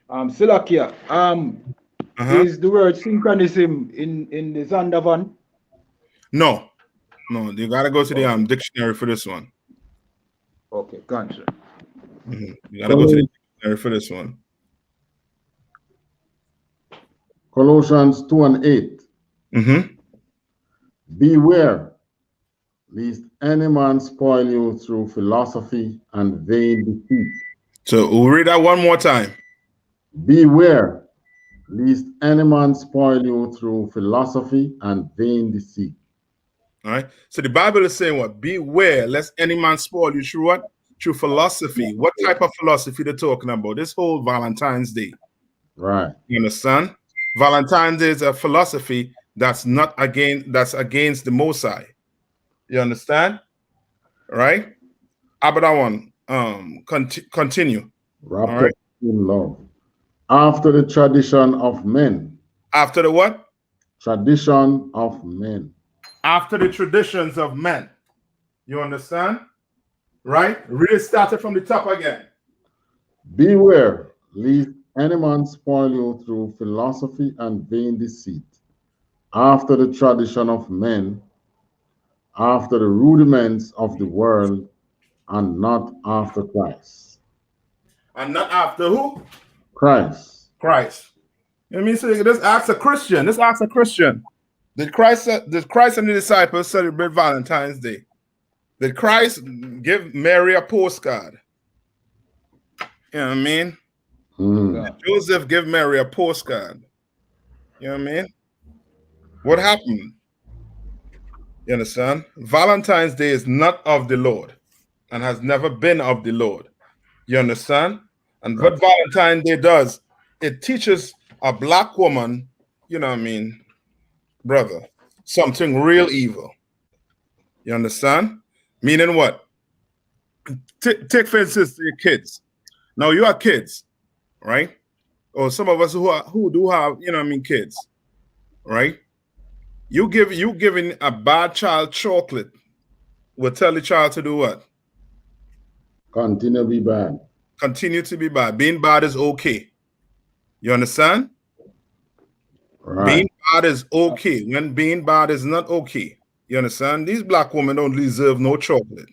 Silakia. Is the word synchronism in the Zandavan? No, you gotta go to the dictionary for this one. Okay, gotcha. You gotta go to the dictionary for this one. Colossians 2 and 8. Beware lest any man spoil you through philosophy and vain deceit. So we'll read that one more time. Beware lest any man spoil you through philosophy and vain deceit. All right. So the Bible is saying what? Beware lest any man spoil you through what? Through philosophy. What type of philosophy they're talking about? This whole Valentine's Day. Right. You understand? Valentine's Day is a philosophy that's against the Most High. You understand? Right? How about that one? Continue. Wrapped up in love. After the tradition of men. After the what? Tradition of men. After the traditions of men. You understand? Right? Really started from the top again. Beware lest any man spoil you through philosophy and vain deceit, after the tradition of men, after the rudiments of the world, and not after Christ. And not after who? Christ. Christ. You know what I mean? So this asks a Christian. Did Christ and the disciples celebrate Valentine's Day? Did Christ give Mary a postcard? You know what I mean? Did Joseph give Mary a postcard? You know what I mean? What happened? You understand? Valentine's Day is not of the Lord and has never been of the Lord. You understand? And what Valentine's Day does, it teaches a black woman, you know what I mean, brother, something real evil. You understand? Meaning what? Take for instance your kids. Now you are kids, right? Or some of us who do have, you know what I mean, kids, right? You giving a bad child chocolate will tell the child to do what? Continue to be bad. Continue to be bad. Being bad is okay. You understand? Right. Being bad is okay. When being bad is not okay. You understand? These black women don't deserve no chocolate.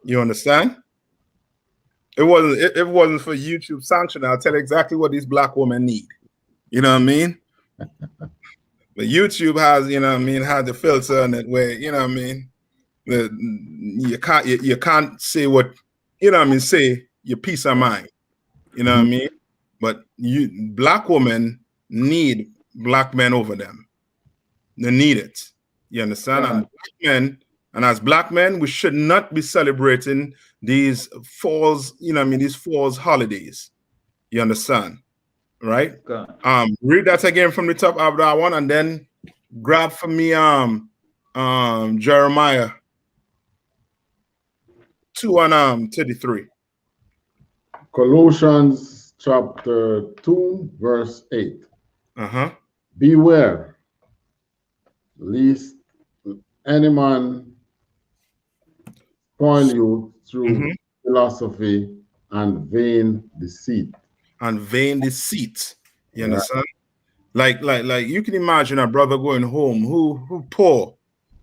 You understand? It wasn't for YouTube sanction. I'll tell you exactly what these black women need. You know what I mean? But YouTube has, you know what I mean, has the filter on it where, you know what I mean, you can't say what, you know what I mean, say your peace of mind. You know what I mean? But black women need black men over them. They need it. You understand? And as black men, we should not be celebrating these falls, you know what I mean, these falls holidays. You understand? Right? Read that again from the top of that one and then grab for me Jeremiah 2 and 33. Colossians chapter 2, verse 8. Beware lest any man spoil you through philosophy and vain deceit. And vain deceit. You understand? Like you can imagine a brother going home who poor.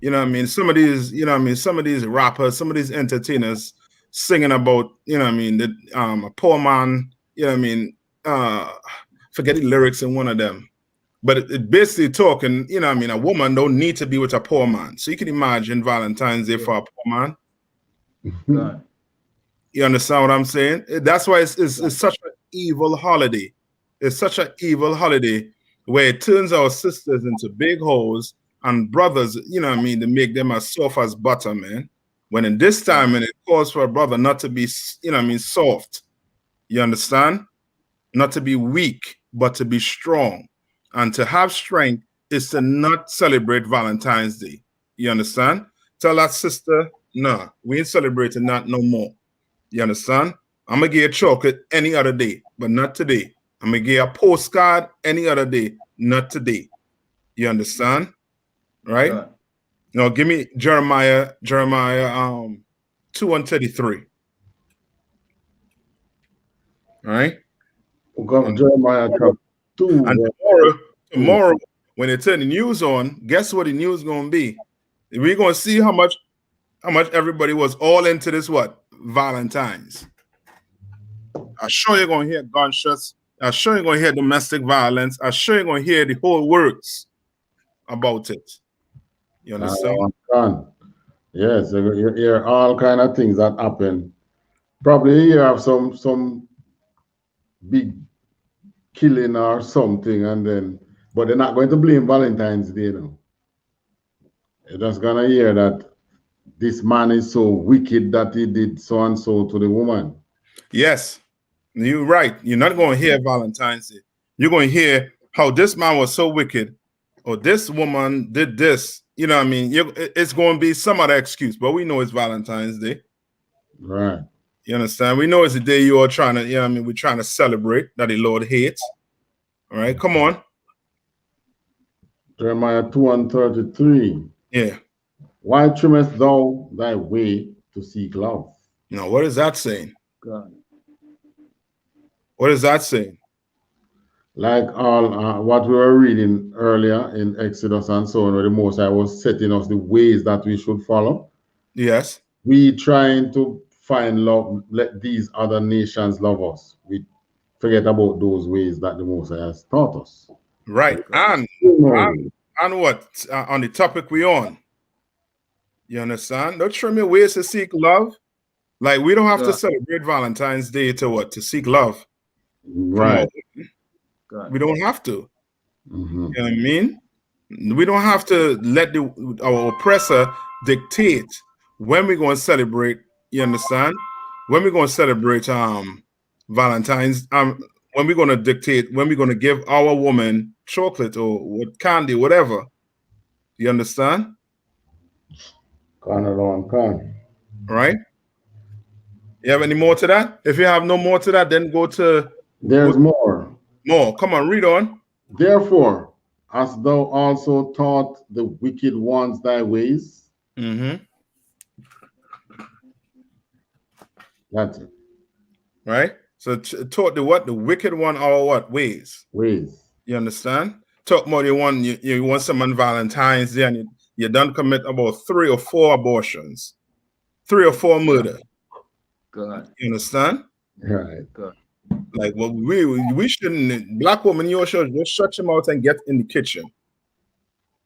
You know what I mean? Some of these, you know what I mean, some of these rappers, some of these entertainers singing about, you know what I mean, that a poor man, you know what I mean, forget the lyrics in one of them. But it basically talking, you know, I mean, a woman don't need to be with a poor man. So you can imagine Valentine's Day for a poor man. God. You understand what I'm saying? That's why it's such an evil holiday. It's such an evil holiday where it turns our sisters into big hoes and brothers, you know what I mean, to make them as soft as butter, man. When in this time, and it calls for a brother not to be, you know what I mean, soft. You understand? Not to be weak, but to be strong. And to have strength is to not celebrate Valentine's Day. You understand? Tell that sister, nah, we ain't celebrating that no more. You understand? I'm going to give you chocolate any other day, but not today. I'm going to give you a postcard any other day, not today. You understand? Right? God. Now, give me Jeremiah 2:33. All right? Jeremiah chapter 2. And tomorrow, when they turn the news on, guess what the news is going to be? We're going to see how much everybody was all into this, what? Valentine's. I'm sure you're going to hear gunshots. I'm sure you're going to hear domestic violence. I'm sure you're going to hear the whole works about it. You understand? Yes, you hear all kind of things that happen. Probably you have some big killing or something, and then, but they're not going to blame Valentine's Day now. You're just gonna hear that this man is so wicked that he did so and so to the woman. Yes, you're right. You're not going to hear Valentine's Day. You're going to hear how this man was so wicked, or this woman did this. You know what I mean? It's going to be some other excuse, but we know it's Valentine's Day. Right. You understand? We know it's the day you are trying to, you know what I mean? We're trying to celebrate that the Lord hates. All right, come on. Jeremiah 2:33. Yeah. Why trimmest thou thy way to seek love? Now, what is that saying? God. What is that saying? Like all what we were reading earlier in Exodus and so on, where the Most High was setting us the ways that we should follow. Yes. We trying to find love, let these other nations love us. We forget about those ways that the Most High has taught us. Right. And what? On the topic we on. You understand? Don't trim your ways to seek love. Like, we don't have to celebrate Valentine's Day to what? To seek love. Right. We don't have to. You know what I mean? We don't have to let our oppressor dictate when we're going to celebrate. You understand? When we're going to celebrate Valentine's, when we're going to dictate, when we're going to give our woman chocolate or candy, whatever. You understand? Right? You have any more to that? If you have no more to that, then go to... There's more. More. Come on, read on. Therefore, hast thou also taught the wicked ones thy ways? That's it. Right? So taught the what? The wicked one our what? Ways. Ways. You understand? Talk about you want someone Valentine's Day and you done commit about 3 or 4 abortions. 3 or 4 murder. God. You understand? Right. God. Like, well, we shouldn't, black woman, you should just shut your mouth and get in the kitchen.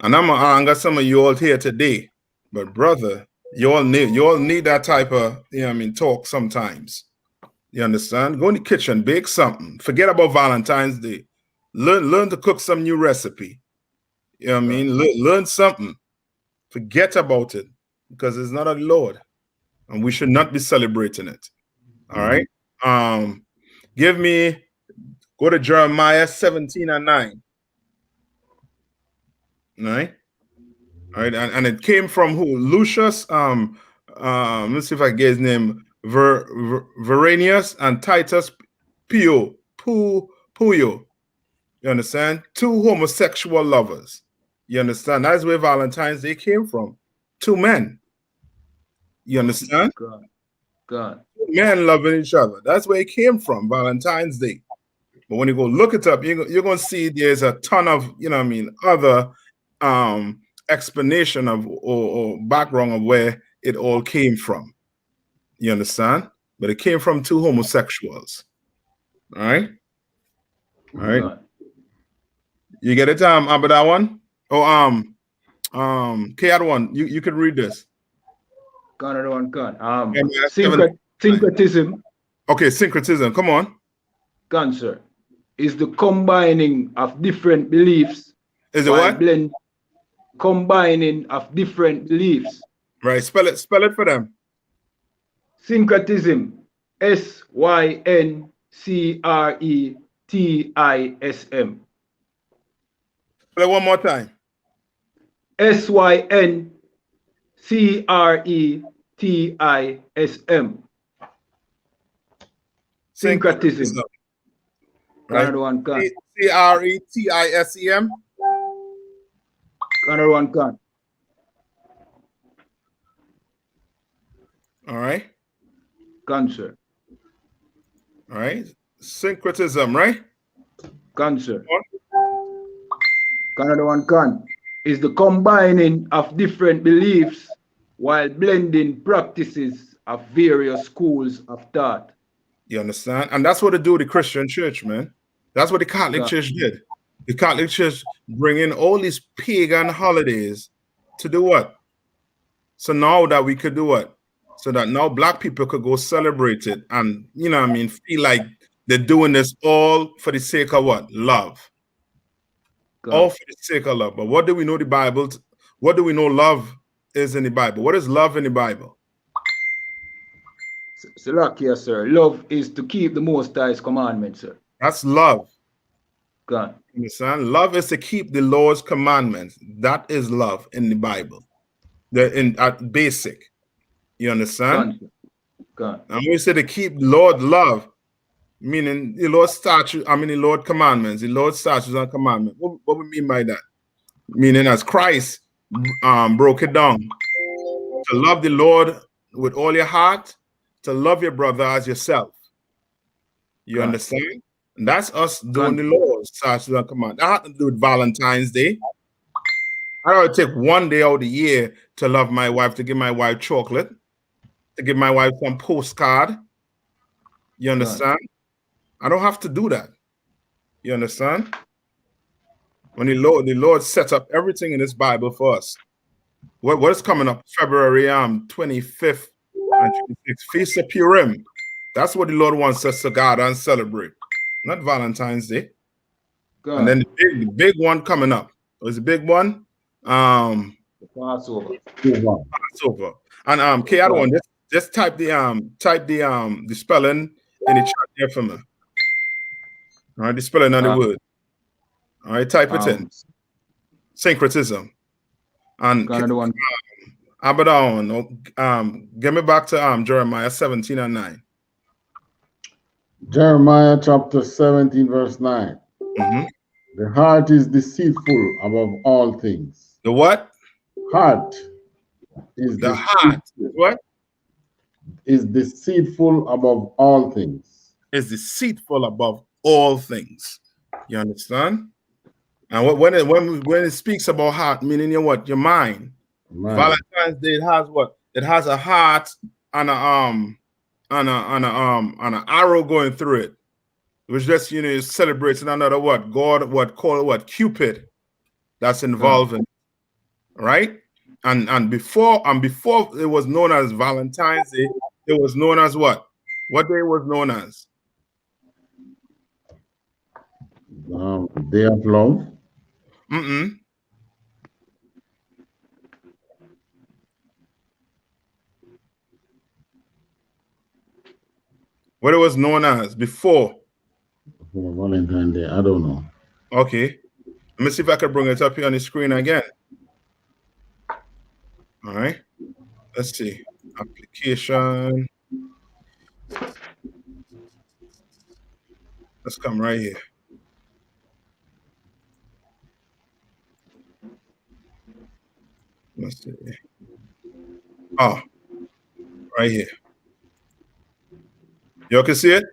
And I'm gonna anger some of you all here today. But brother, you all need that type of, you know what I mean, talk sometimes. You understand? Go in the kitchen, bake something. Forget about Valentine's Day. Learn to cook some new recipe. You know what I mean? Learn something. Forget about it. Because it's not a Lord. And we should not be celebrating it. All right? Go to Jeremiah 17:9. All right? All right, and it came from who? Lucius, let's see if I get his name, Verenius and Titus Puyo. You understand? 2 homosexual lovers. You understand? That's where Valentine's Day came from. 2 men. You understand? God. 2 men loving each other. That's where it came from, Valentine's Day. But when you go look it up, you're going to see there's a ton of, you know what I mean, other explanation of or background of where it all came from. You understand? But it came from 2 homosexuals. All right? All right? You get it, about that one? Oh, K had one. You could read this. Another one can. Seven. Syncretism. Okay, syncretism. Come on. Cancer is the combining of different beliefs. Is it what? Combining of different beliefs. Right. Spell it for them. Syncretism. SYNCRETISM. Spell it one more time. SYNCRETISM. Syncretism. Right. Another one can. CRETISEM. Another one can. All right. Cancer. All right. Syncretism, right? Cancer. Another one can. Is the combining of different beliefs while blending practices of various schools of thought. You understand? And that's what they do with the Christian church, man. That's what the Catholic Church did. The Catholic Church bring in all these pagan holidays to do what? So now that we could do what? So that now black people could go celebrate it and, you know what I mean, feel like they're doing this all for the sake of what? Love. All for the sake of love. But what do we know the Bible? What do we know love is in the Bible? What is love in the Bible? Yes, sir. Love is to keep the Most High's commandments, sir. That's love. God. You understand? Love is to keep the Lord's commandments. That is love in the Bible. At basic. You understand? God. And when we say to keep Lord love, meaning the Lord's statutes, the Lord commandments, the Lord's statutes and commandments. What we mean by that? Meaning as Christ broke it down. To love the Lord with all your heart, to love your brother as yourself. You understand? And that's us doing the Lord's statutes and commandments. That had to do with Valentine's Day. I ought to take one day out of the year to love my wife, to give my wife chocolate, to give my wife some postcard. You understand? I don't have to do that. You understand? When the Lord sets up everything in this Bible for us. What is coming up? February 25th and 26th, Feast of Purim. That's what the Lord wants us to gather and celebrate. Not Valentine's Day. And then the big one coming up. What's the big one? Passover. Passover. And K, I don't want just type the spelling in the chat there for me. All right, the spelling of the word. All right, type it in. Syncretism. And Abaddon, get me back to Jeremiah 17:9. Jeremiah chapter 17, verse 9. The heart is deceitful above all things. The what? Heart is the heart. What? Is deceitful above all things. Is deceitful above all things. You understand? And when it speaks about heart, meaning your what? Your mind. Valentine's Day, it has what? It has a heart and an arrow going through it, which just is celebrating another what? God, call it what? Cupid. That's involved in, right? And before it was known as Valentine's Day, it was known as what? What day was known as? Day of Love. What it was known as before? Valentine's Day, I don't know. Okay. Let me see if I can bring it up here on the screen again. All right. Let's see. Application. Let's come right here. Let's see. Oh, right here. Y'all can see it?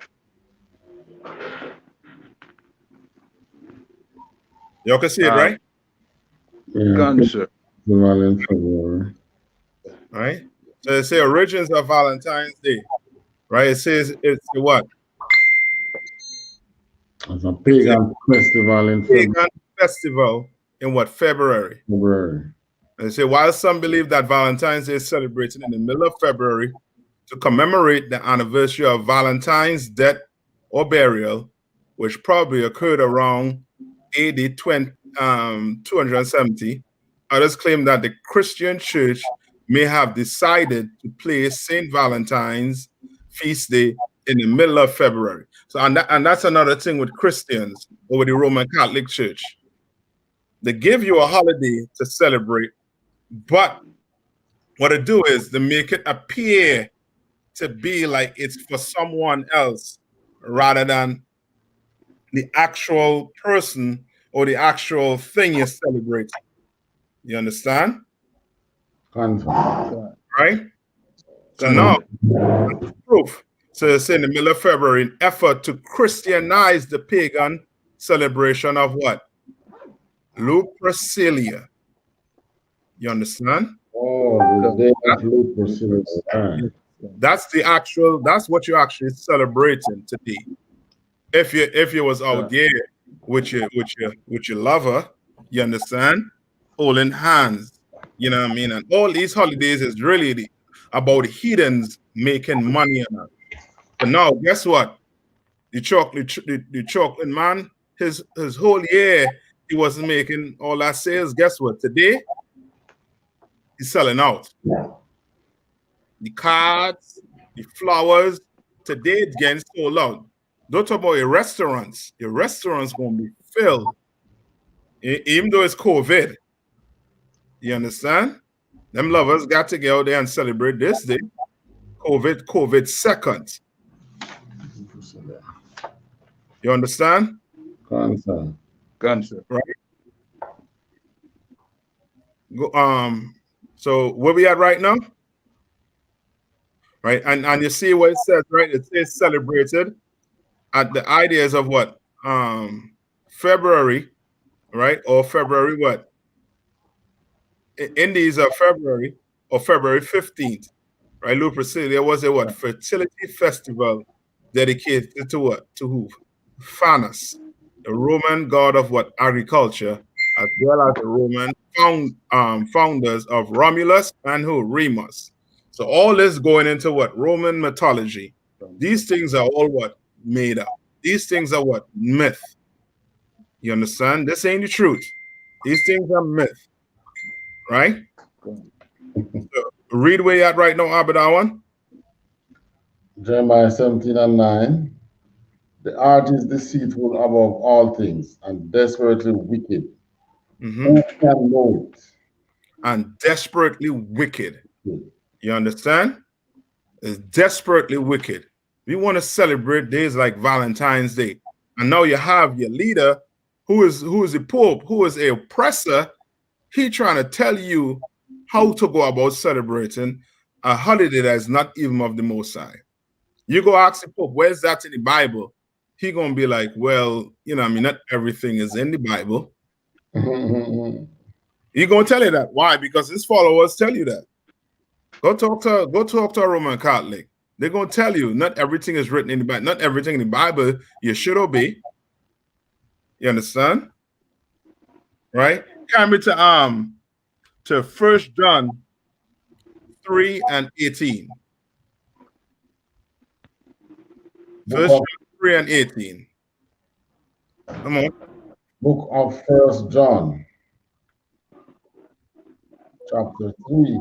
Y'all can see it, right? Yeah. Right? So it says origins of Valentine's Day. Right? It says it's what? It's a pagan festival in pagan festival in what, February? February. They say, while some believe that Valentine's Day is celebrated in the middle of February to commemorate the anniversary of Valentine's death or burial, which probably occurred around AD 270, others claim that the Christian church may have decided to place St. Valentine's feast day in the middle of February. So, and that's another thing with Christians or with the Roman Catholic Church. They give you a holiday to celebrate, but what they do is they make it appear to be like it's for someone else rather than the actual person or the actual thing you're celebrating. You understand? Confirm. Right? So now, proof. So it's in the middle of February, an effort to Christianize the pagan celebration of what? Lupercalia. You understand? Oh, the day of Lupercalia. That's what you're actually celebrating today. If you was out there with your lover, you understand, holding hands, you know what I mean? And all these holidays is really about heathens making money on it. But now, guess what? The chocolate man, his whole year he wasn't making all that sales. Guess what? Today he's selling out. The cards, the flowers. Today it's getting sold out. Don't talk about your restaurants. Your restaurants gonna be filled, even though it's COVID. You understand? Them lovers got to get out there and celebrate this day. COVID second. You understand? Confirm. Right. So where we at right now? Right, and you see what it says, right? It says celebrated at the ideas of what? February, right? Or February what? In these are February or February 15th, right? Lupercalia was a what? Fertility festival dedicated to what? To who? Phanes, the Roman god of what? Agriculture, as well as the Roman founders of Romulus and who? Remus. So all this going into what? Roman mythology. These things are all what? Made up. These things are what? Myth. You understand? This ain't the truth. These things are myth. Right? So read where you at right now, Abadawan. Jeremiah 17:9. The heart is deceitful above all things and desperately wicked. Who can know it? And desperately wicked. You understand? It's desperately wicked. We want to celebrate days like Valentine's Day. And now you have your leader who is the Pope, who is a oppressor. He trying to tell you how to go about celebrating a holiday that is not even of the Most High. You go ask the Pope, where's that in the Bible? He gonna be like, well, you know, I mean, not everything is in the Bible. He gonna tell you that. Why? Because his followers tell you that. Go talk to a Roman Catholic. They're gonna tell you not everything is written in the Bible. Not everything in the Bible you should obey. You understand? Right? Carry me to 1 John 3:18. 1 John 3:18. Come on. Book of 1 John, chapter 3,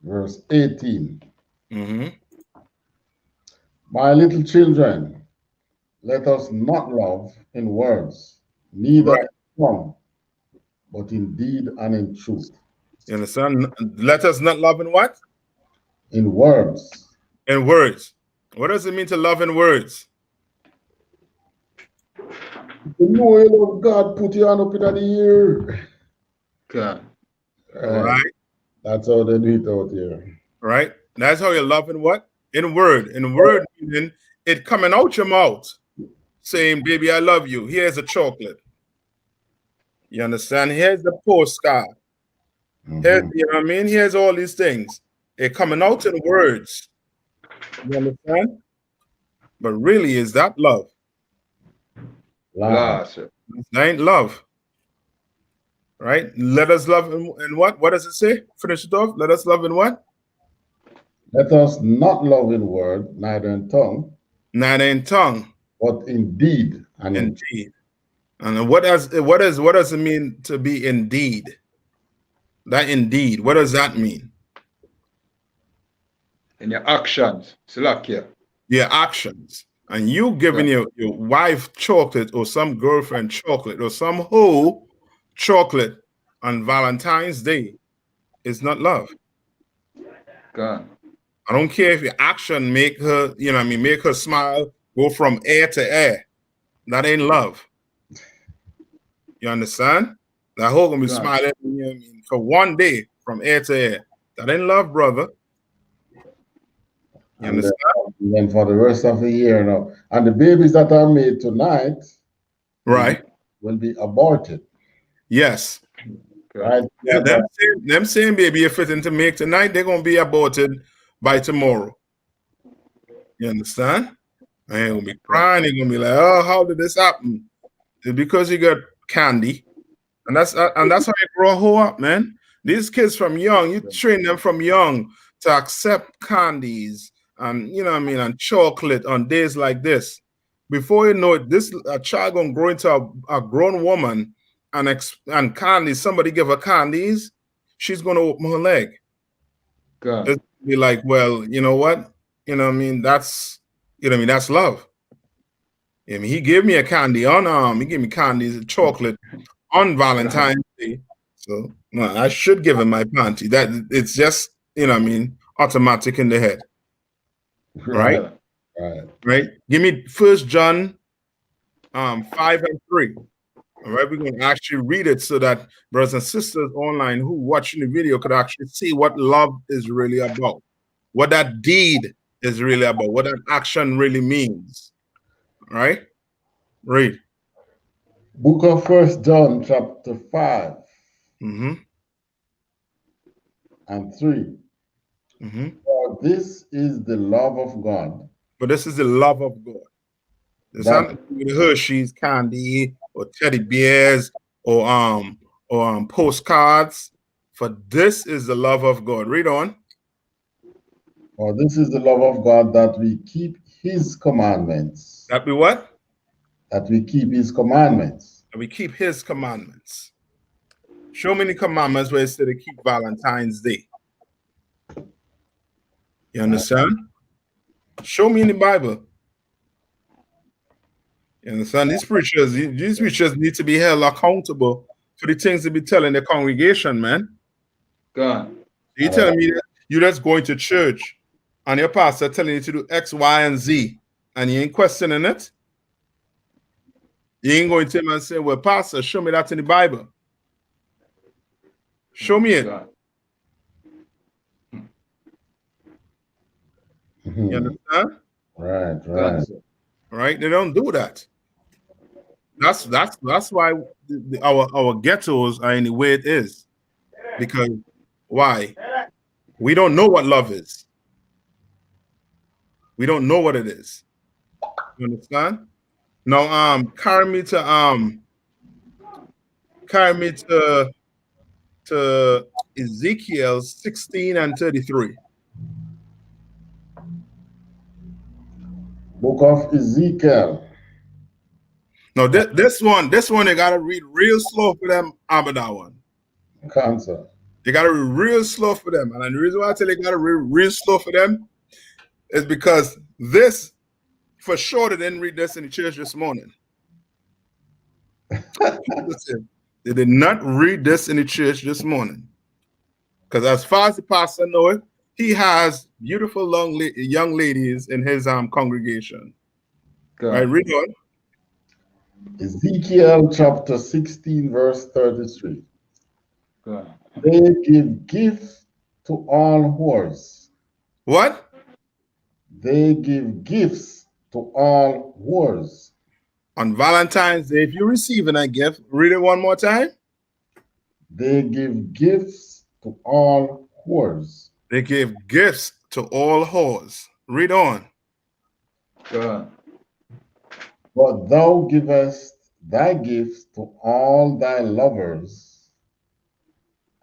verse 18. My little children, let us not love in words, neither in tongue, but in deed and in truth. You understand? Let us not love in what? In words. In words. What does it mean to love in words? You know you love God, put your hand up in the ear. God. Right. That's how they do it out here. Right. That's how you love in what? In word. In word meaning it coming out your mouth, saying, baby, I love you. Here's a chocolate. You understand? Here's the postcard. Here's, you know what I mean? Here's all these things. They're coming out in words. You understand? But really, is that love? Love. That ain't love. right? Let us love in what? What does it say? Finish it off. Let us love in what? Let us not love in word, neither in tongue, Neither in tongue, but in deed and in truth. indeed. And what does it mean to be indeed? That indeed, what does that mean? In your actions, Slakia. Your actions. And you giving your wife chocolate or some girlfriend chocolate or some hoe chocolate on Valentine's Day is not love. God. I don't care if your action make her, you know what I mean, make her smile, go from air to air. That ain't love. You understand? That hoe gonna be smiling, you know what I mean, for one day from air to air. That ain't love, brother. You understand? And then for the rest of the year now. And the babies that are made tonight Right. will be aborted. Yes. Right. Yeah, them same baby you're fitting to make tonight, they're gonna be aborted by tomorrow. You understand? I ain't gonna be crying, they're gonna be like, oh, how did this happen? It's because you got candy. And that's how you grow a hoe up, man. These kids from young, you train them from young to accept candies and you know what I mean, and chocolate on days like this. Before you know it, a child gonna grow into a grown woman and candies. Somebody give her candies, she's gonna open her leg. It's be like, well, you know what? You know what I mean? That's that's love. I mean, he gave me a candy on he gave me candies, chocolate on Valentine's Day. So no, I should give him my panty. That it's just, you know what I mean, automatic in the head. Right? Right. Give me 1 John 5 and 3. All right, we're going to actually read it so that brothers and sisters online who watching the video could actually see what love is really about, what that deed is really about, what that action really means. All right? Read. Book of 1 John chapter 5 and 3. For this is the love of God. But this is the love of God. It's not the Hershey's candy or teddy bears or postcards. For this is the love of God. Read on. For this is the love of God, that we keep his commandments. That we what? That we keep his commandments. That we keep his commandments. Show me the commandments where it said to keep Valentine's Day. You understand? Show me in the Bible. You understand? These preachers need to be held accountable for the things they be telling the congregation, man. God. You telling me that you just going to church and your pastor telling you to do X, Y, and Z, and you ain't questioning it? You ain't going to him and say, well, pastor, show me that in the Bible. Show me it. You understand? Right? They don't do that. That's why our ghettos are in the way it is. Because why? We don't know what love is. We don't know what it is. You understand? Now, carry me to Ezekiel 16 and 33. Book of Ezekiel. No, this one you gotta read real slow for them. That one. Cancer. You gotta read real slow for them, and the reason why I tell you gotta read real slow for them is because this, for sure, they didn't read this in the church this morning. Listen, they did not read this in the church this morning, because as far as the pastor knows, he has beautiful young ladies in his congregation. Right, read on. Ezekiel chapter 16, verse 33. They give gifts to all whores. What? They give gifts to all whores. On Valentine's Day, if you're receiving a gift, read it one more time. They give gifts to all whores. They give gifts to all whores. Read on. But thou givest thy gifts to all thy lovers.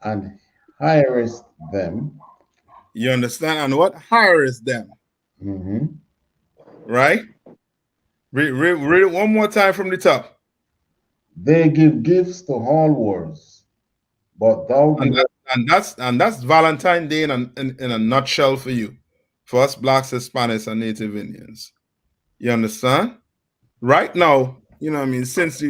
and hirest them. You understand? And what? Hires them. Mm-hmm. Right? Read it one more time from the top. They give gifts to all wars, but thou givest. And that's Valentine Day in a nutshell for you, for us blacks, Hispanics, and Native Indians. You understand? Right now, you know what I mean, since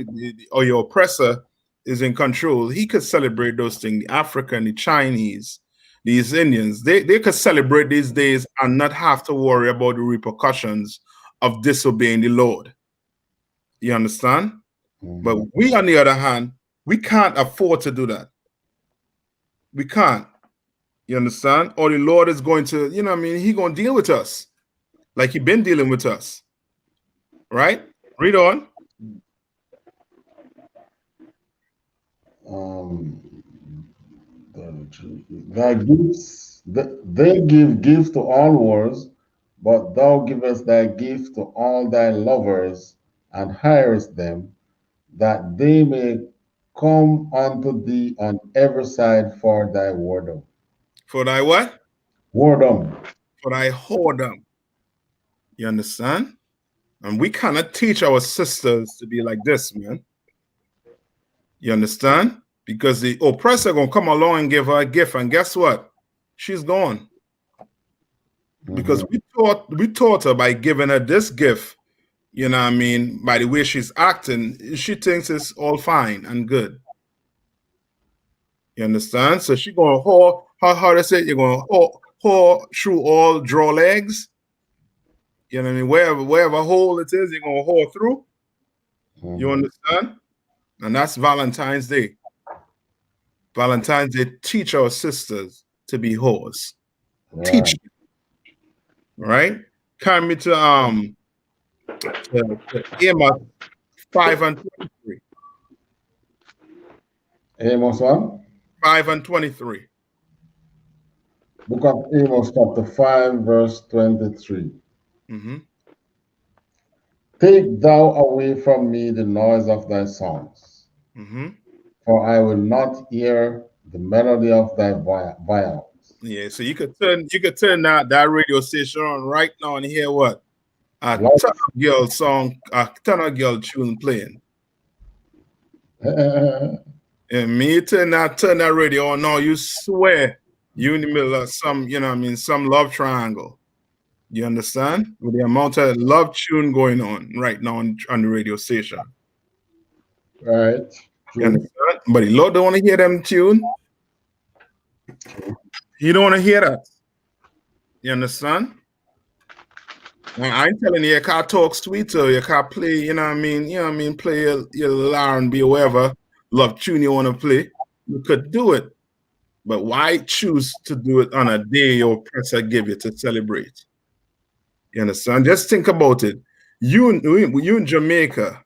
or your oppressor is in control, he could celebrate those things. The African, the Chinese, these Indians, they could celebrate these days and not have to worry about the repercussions of disobeying the Lord. You understand? But we, on the other hand, we can't afford to do that. We can't. You understand? Or the Lord is going to, you know what I mean, He's going to deal with us like He's been dealing with us. Right? Read on. Thy gifts, they give gifts to all wars, but thou givest thy gift to all thy lovers, and hirest them, that they may come unto thee on every side for thy whoredom. For thy what? Whoredom. For thy whoredom. You understand? And we cannot teach our sisters to be like this, man. You understand? Because the oppressor gonna come along and give her a gift, and guess what? She's gone. Because we taught her by giving her this gift, you know what I mean, by the way she's acting, she thinks it's all fine and good. You understand? So she gonna haul, how to say it, you're gonna haul through all draw legs. You know what I mean? Wherever hole it is, you're gonna haul through. You understand? And that's Valentine's Day. Valentine's Day teach our sisters to be whores. Right. Teach them. Right? Carry me to Amos 5 and 23. Amos 1? 5 and 23. Book of Amos, chapter 5, verse 23. Take thou away from me the noise of thy songs, for I will not hear the melody of thy violence. Yeah, so you could turn that radio station on right now and hear what? A ton of girl song, a ton of girl tune playing. And me turn that radio on now, you swear you in the middle of some, you know what I mean, some love triangle. You understand? With the amount of love tune going on right now on the radio station. Right. You understand? But the Lord don't want to hear them tune. He don't want to hear that. You understand? I ain't telling you can't talk sweeter, you can't play, you know what I mean, play your R&B or whatever love tune you want to play. You could do it. But why choose to do it on a day your oppressor give you to celebrate? You understand? Just think about it. You in Jamaica,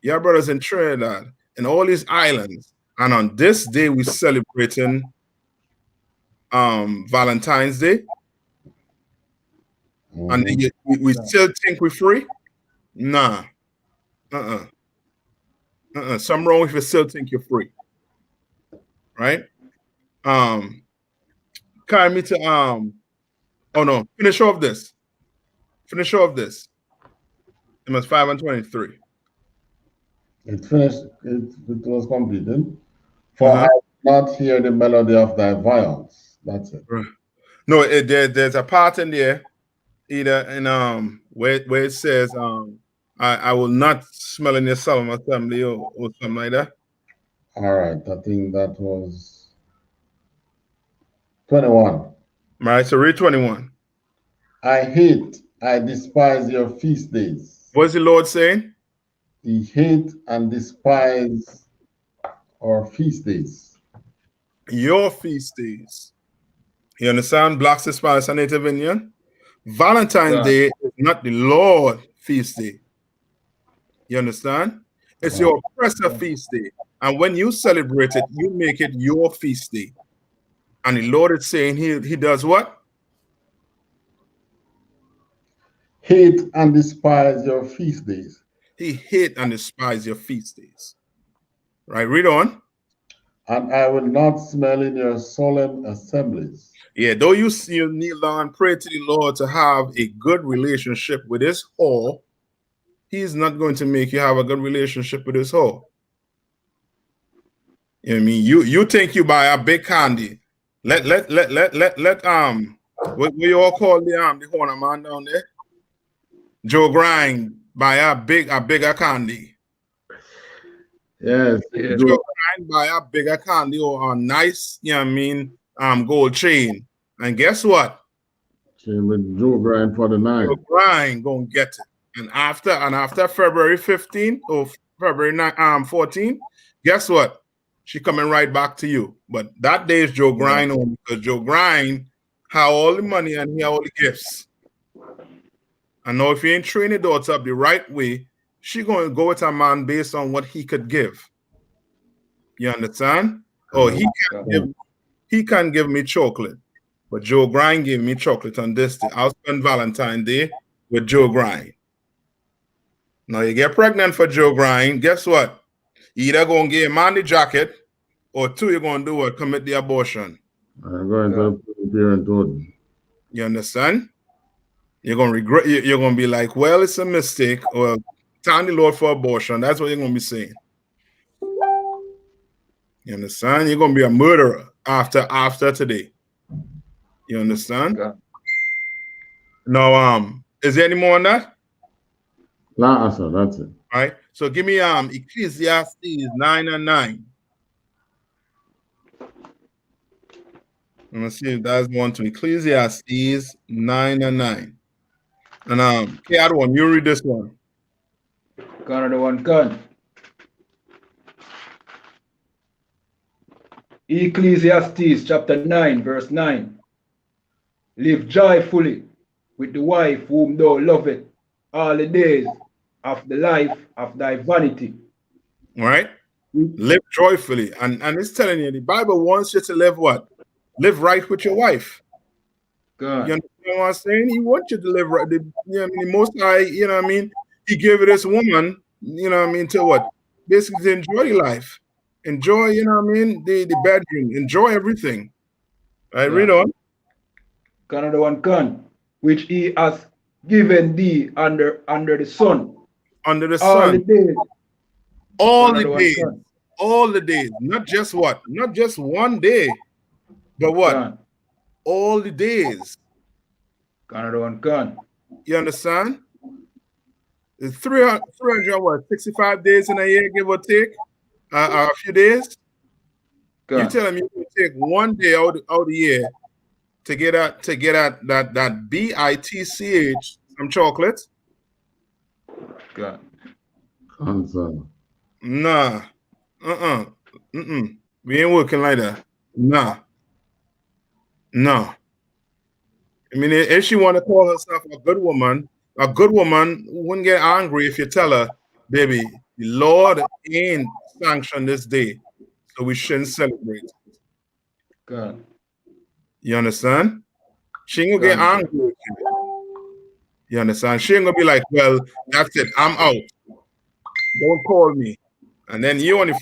your brothers in Trinidad, and all these islands, and on this day we celebrating Valentine's Day, and we still think we're free? Nah. Something wrong if you still think you're free. Right? Carry me to oh no, finish off this. It must 5 and 23. It finished, it was completed. For I will not hear the melody of thy violence. That's it. Right. No, there's a part in there, either in where it says I will not smell in your solemn assembly or something like that. All right, I think that was 21. Right, so read 21. I despise your feast days. What's the Lord saying? He hate and despise our feast days. Your feast days. You understand? Blacks, Hispanics, and Native Indian. Valentine's Day is not the Lord feast day. You understand? It's your oppressor feast day. And when you celebrate it, you make it your feast day. And the Lord is saying he does what? Hate and despise your feast days. He hate and despise your feast days. Right, read on. And I will not smell in your solemn assemblies. Yeah, though you kneel down and pray to the Lord to have a good relationship with his whore, he's not going to make you have a good relationship with his whore. You know what I mean? You think you buy a big candy. Let what you all call the corner man down there? Joe Grind buy a bigger candy. Yes. Yeah. Joe Grind buy a bigger candy or a nice, you know what I mean, gold chain. And guess what? With Joe Grind for the night. Joe Grind gonna get it. And after February 15th or February 14th, guess what? She coming right back to you. But that day is Joe Grind home because Joe Grind have all the money and he have all the gifts. I know if you ain't train your daughter up the right way, she gonna go with a man based on what he could give. You understand? Oh, he can give me chocolate, but Joe Grind gave me chocolate on this day. I'll spend Valentine Day with Joe Grind. Now you get pregnant for Joe Grind, guess what? You either gonna give a man the jacket, or two, you're gonna do what? Commit the abortion. I'm going to parenthood. You understand? You're gonna regret. You're gonna be like, well, it's a mistake, or thank the Lord for abortion. That's what you're gonna be saying. You understand? You're gonna be a murderer after today. You understand? Yeah. Now, is there any more on that? Nah, sir, that's it. All right. So give me Ecclesiastes 9:9. Let's see if that's one to Ecclesiastes 9:9. And okay, I want you read this one. Another one can. Ecclesiastes chapter 9, verse 9. Live joyfully with the wife whom thou lovest all the days of the life of thy vanity. All right. Live joyfully. And it's telling you, the Bible wants you to live what? Live right with your wife. God. You understand what I'm saying? He wants you to live right. You know what I mean? Most High, you know what I mean? He gave this woman, you know what I mean, to what? Basically to enjoy life. Enjoy, you know what I mean, the bedroom. Enjoy everything. All right, read on. Another one can, which he has given thee under the sun. Under the all sun. The days. All the days. All the days. Not just what? Not just one day. But what? Can. All the days. Another one can. You understand? It's 365 days in a year, give or take. A few days. You tell them you can take one day out of the year to get at that BITCH, some chocolate. God. Nah. We ain't working like that. Nah. No. I mean, if she want to call herself a good woman wouldn't get angry if you tell her, baby, the Lord ain't sanctioned this day, so we shouldn't celebrate. God. You understand? She ain't gonna get angry with you. You understand? She ain't gonna be like, well, that's it, I'm out. Don't call me. And then you on the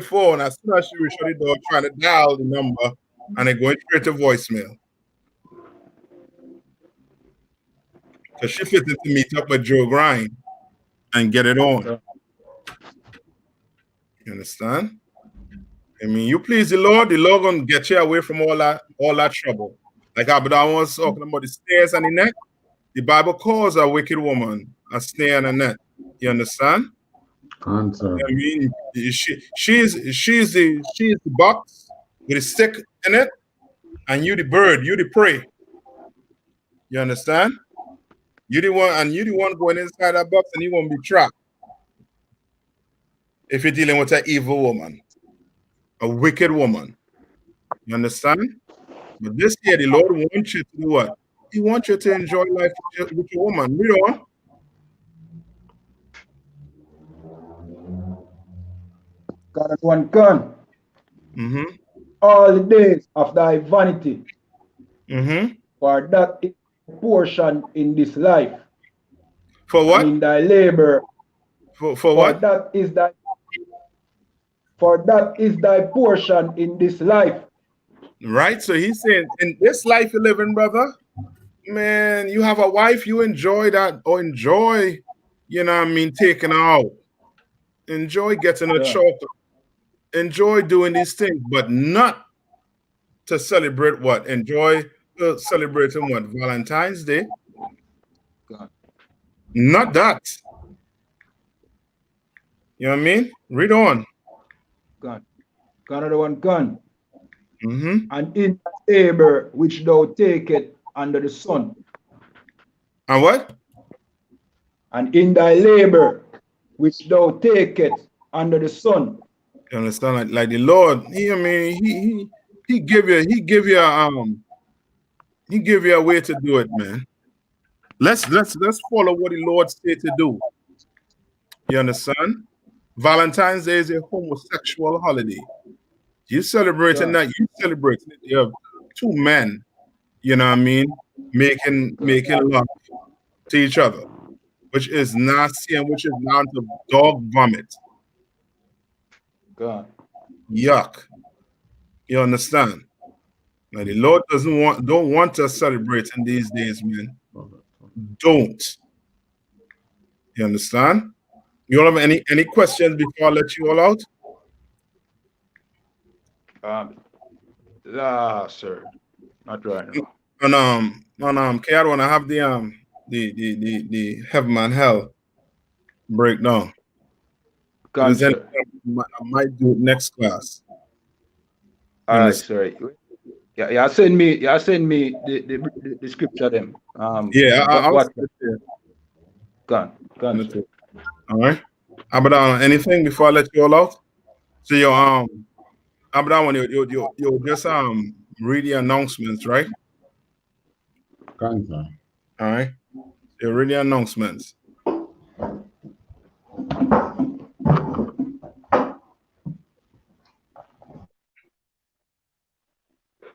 phone, as soon as she reach the door, trying to dial the number, and it going straight to voicemail. Because she fitted to meet up with Joe Grind and get it on. You understand? I mean, you please the Lord gonna get you away from all that trouble. Like Abraham was talking about the snares and the net. The Bible calls a wicked woman a snare and a net. You understand? Answer. I mean, she's the box with a stick in it, and you the bird, you the prey. You understand? You the one going inside that box, and you won't be trapped. If you're dealing with an evil woman, a wicked woman. You understand? But this year, the Lord wants you to do what? He wants you to enjoy life with your woman. Read on. God one can. Mm-hmm. All the days of thy vanity. Mm-hmm. For that is a portion in this life. For what? And in thy labor. For what? That is thy for that is thy portion in this life. Right? So he's saying, in this life you're living, brother, man, you have a wife, you enjoy that, or enjoy, you know what I mean, taking her out. Enjoy getting a chocolate. Enjoy doing these things, but not to celebrate what? Enjoy celebrating what? Valentine's Day? God. Not that. You know what I mean? Read on. God. Another one gone. Mm-hmm. And in the labor which thou takest under the sun. And what? And in thy labor which thou takest under the sun. You understand? Like the Lord, he give you a way to do it, man. Let's follow what the Lord said to do. You understand? Valentine's Day is a homosexual holiday. You celebrating that, you celebrating it. You have two men, you know what I mean, making love to each other, which is nasty and which is down to dog vomit. God. Yuck. You understand? Now the Lord don't want us celebrating these days, man. Don't. You understand? You all have any questions before I let you all out? Sir. Not right now. And K, I want to have the heaven and hell breakdown. Because then I might do it next class. All right, sorry. Yeah, send me the scripture them. Yeah, I'll what? send it there. Gone. All right. Abadan, anything before I let you all out? So Abadan, when you just read the announcements, right? Thanks, sir. All right. You read the announcements.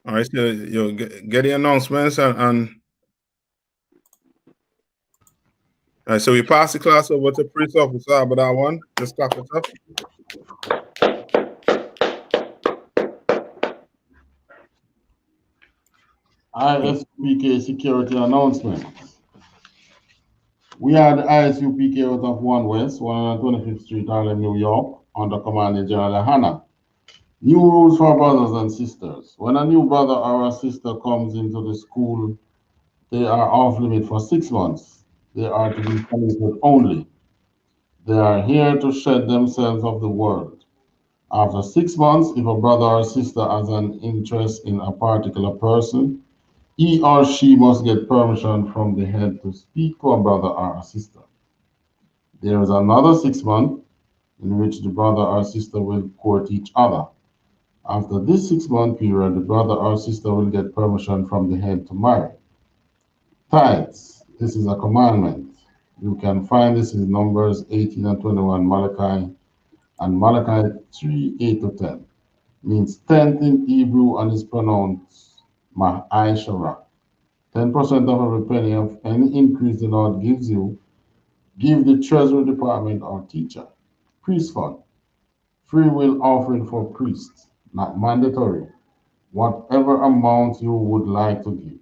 All right, so you get the announcements and all right, so we pass the class over to Priest Officer Abadan one. Just clap it up. I.S.U.P.K security announcements. We are the I.S.U.P.K out of 1 West, 125th Street, Harlem, New York, under command of General YAHANNA. New rules for brothers and sisters. When a new brother or a sister comes into the school, they are off limit for 6 months. They are to be saluted only. They are here to shed themselves of the world. After 6 months, if a brother or sister has an interest in a particular person, he or she must get permission from the head to speak to a brother or a sister. There is another 6 months in which the brother or sister will court each other. After this 6-month period, the brother or sister will get permission from the head to marry. Tithes. This is a commandment. You can find this in Numbers 18 and 21, Malachi, and Malachi 3, 8 to 10. Means tenth in Hebrew and is pronounced Ma'ai 10% of every penny of any increase the Lord gives you, give the Treasury Department or teacher. Priest fund. Free will offering for priests, not mandatory. Whatever amount you would like to give.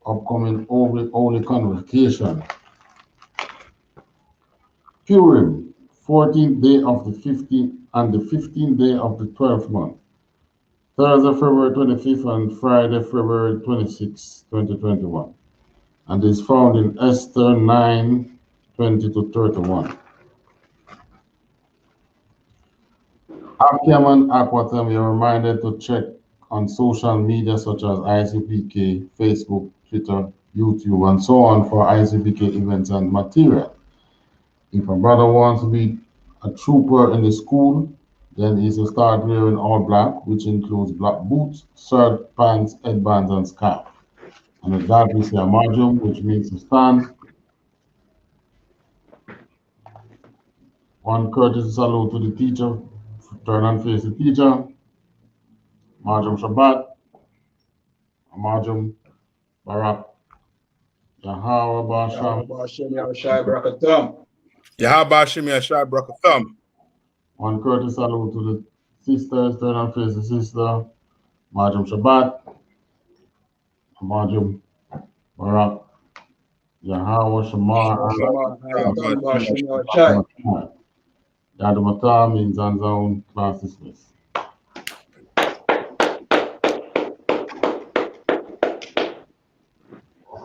Upcoming holy convocation. Purim, 14th day of the 15th and the 15th day of the 12th month. Thursday, February 25th and Friday, February 26th, 2021. And is found in Esther 9, 20 to 31. Akiam and Aquatem, you're reminded to check on social media such as I.S.U.P.K, Facebook, Twitter, YouTube, and so on for I.S.U.P.K events and material. If a brother wants to be a trooper in the school, then he's to start wearing all black, which includes black boots, shirt, pants, headbands, and scarf. And with that, we say a margin, which means to stand. One courtesy salute to the teacher, turn and face the teacher. Marjum Shabbat, Marjum Barak, Yahweh Basham. Yahabashim Yashai Brakathum. One courteous salute to the sisters, turn and face the sister. Majum Shabbat, Majum Barak, Yahweh Shamar, Yadu Matah means Zanzaun, class dismissed.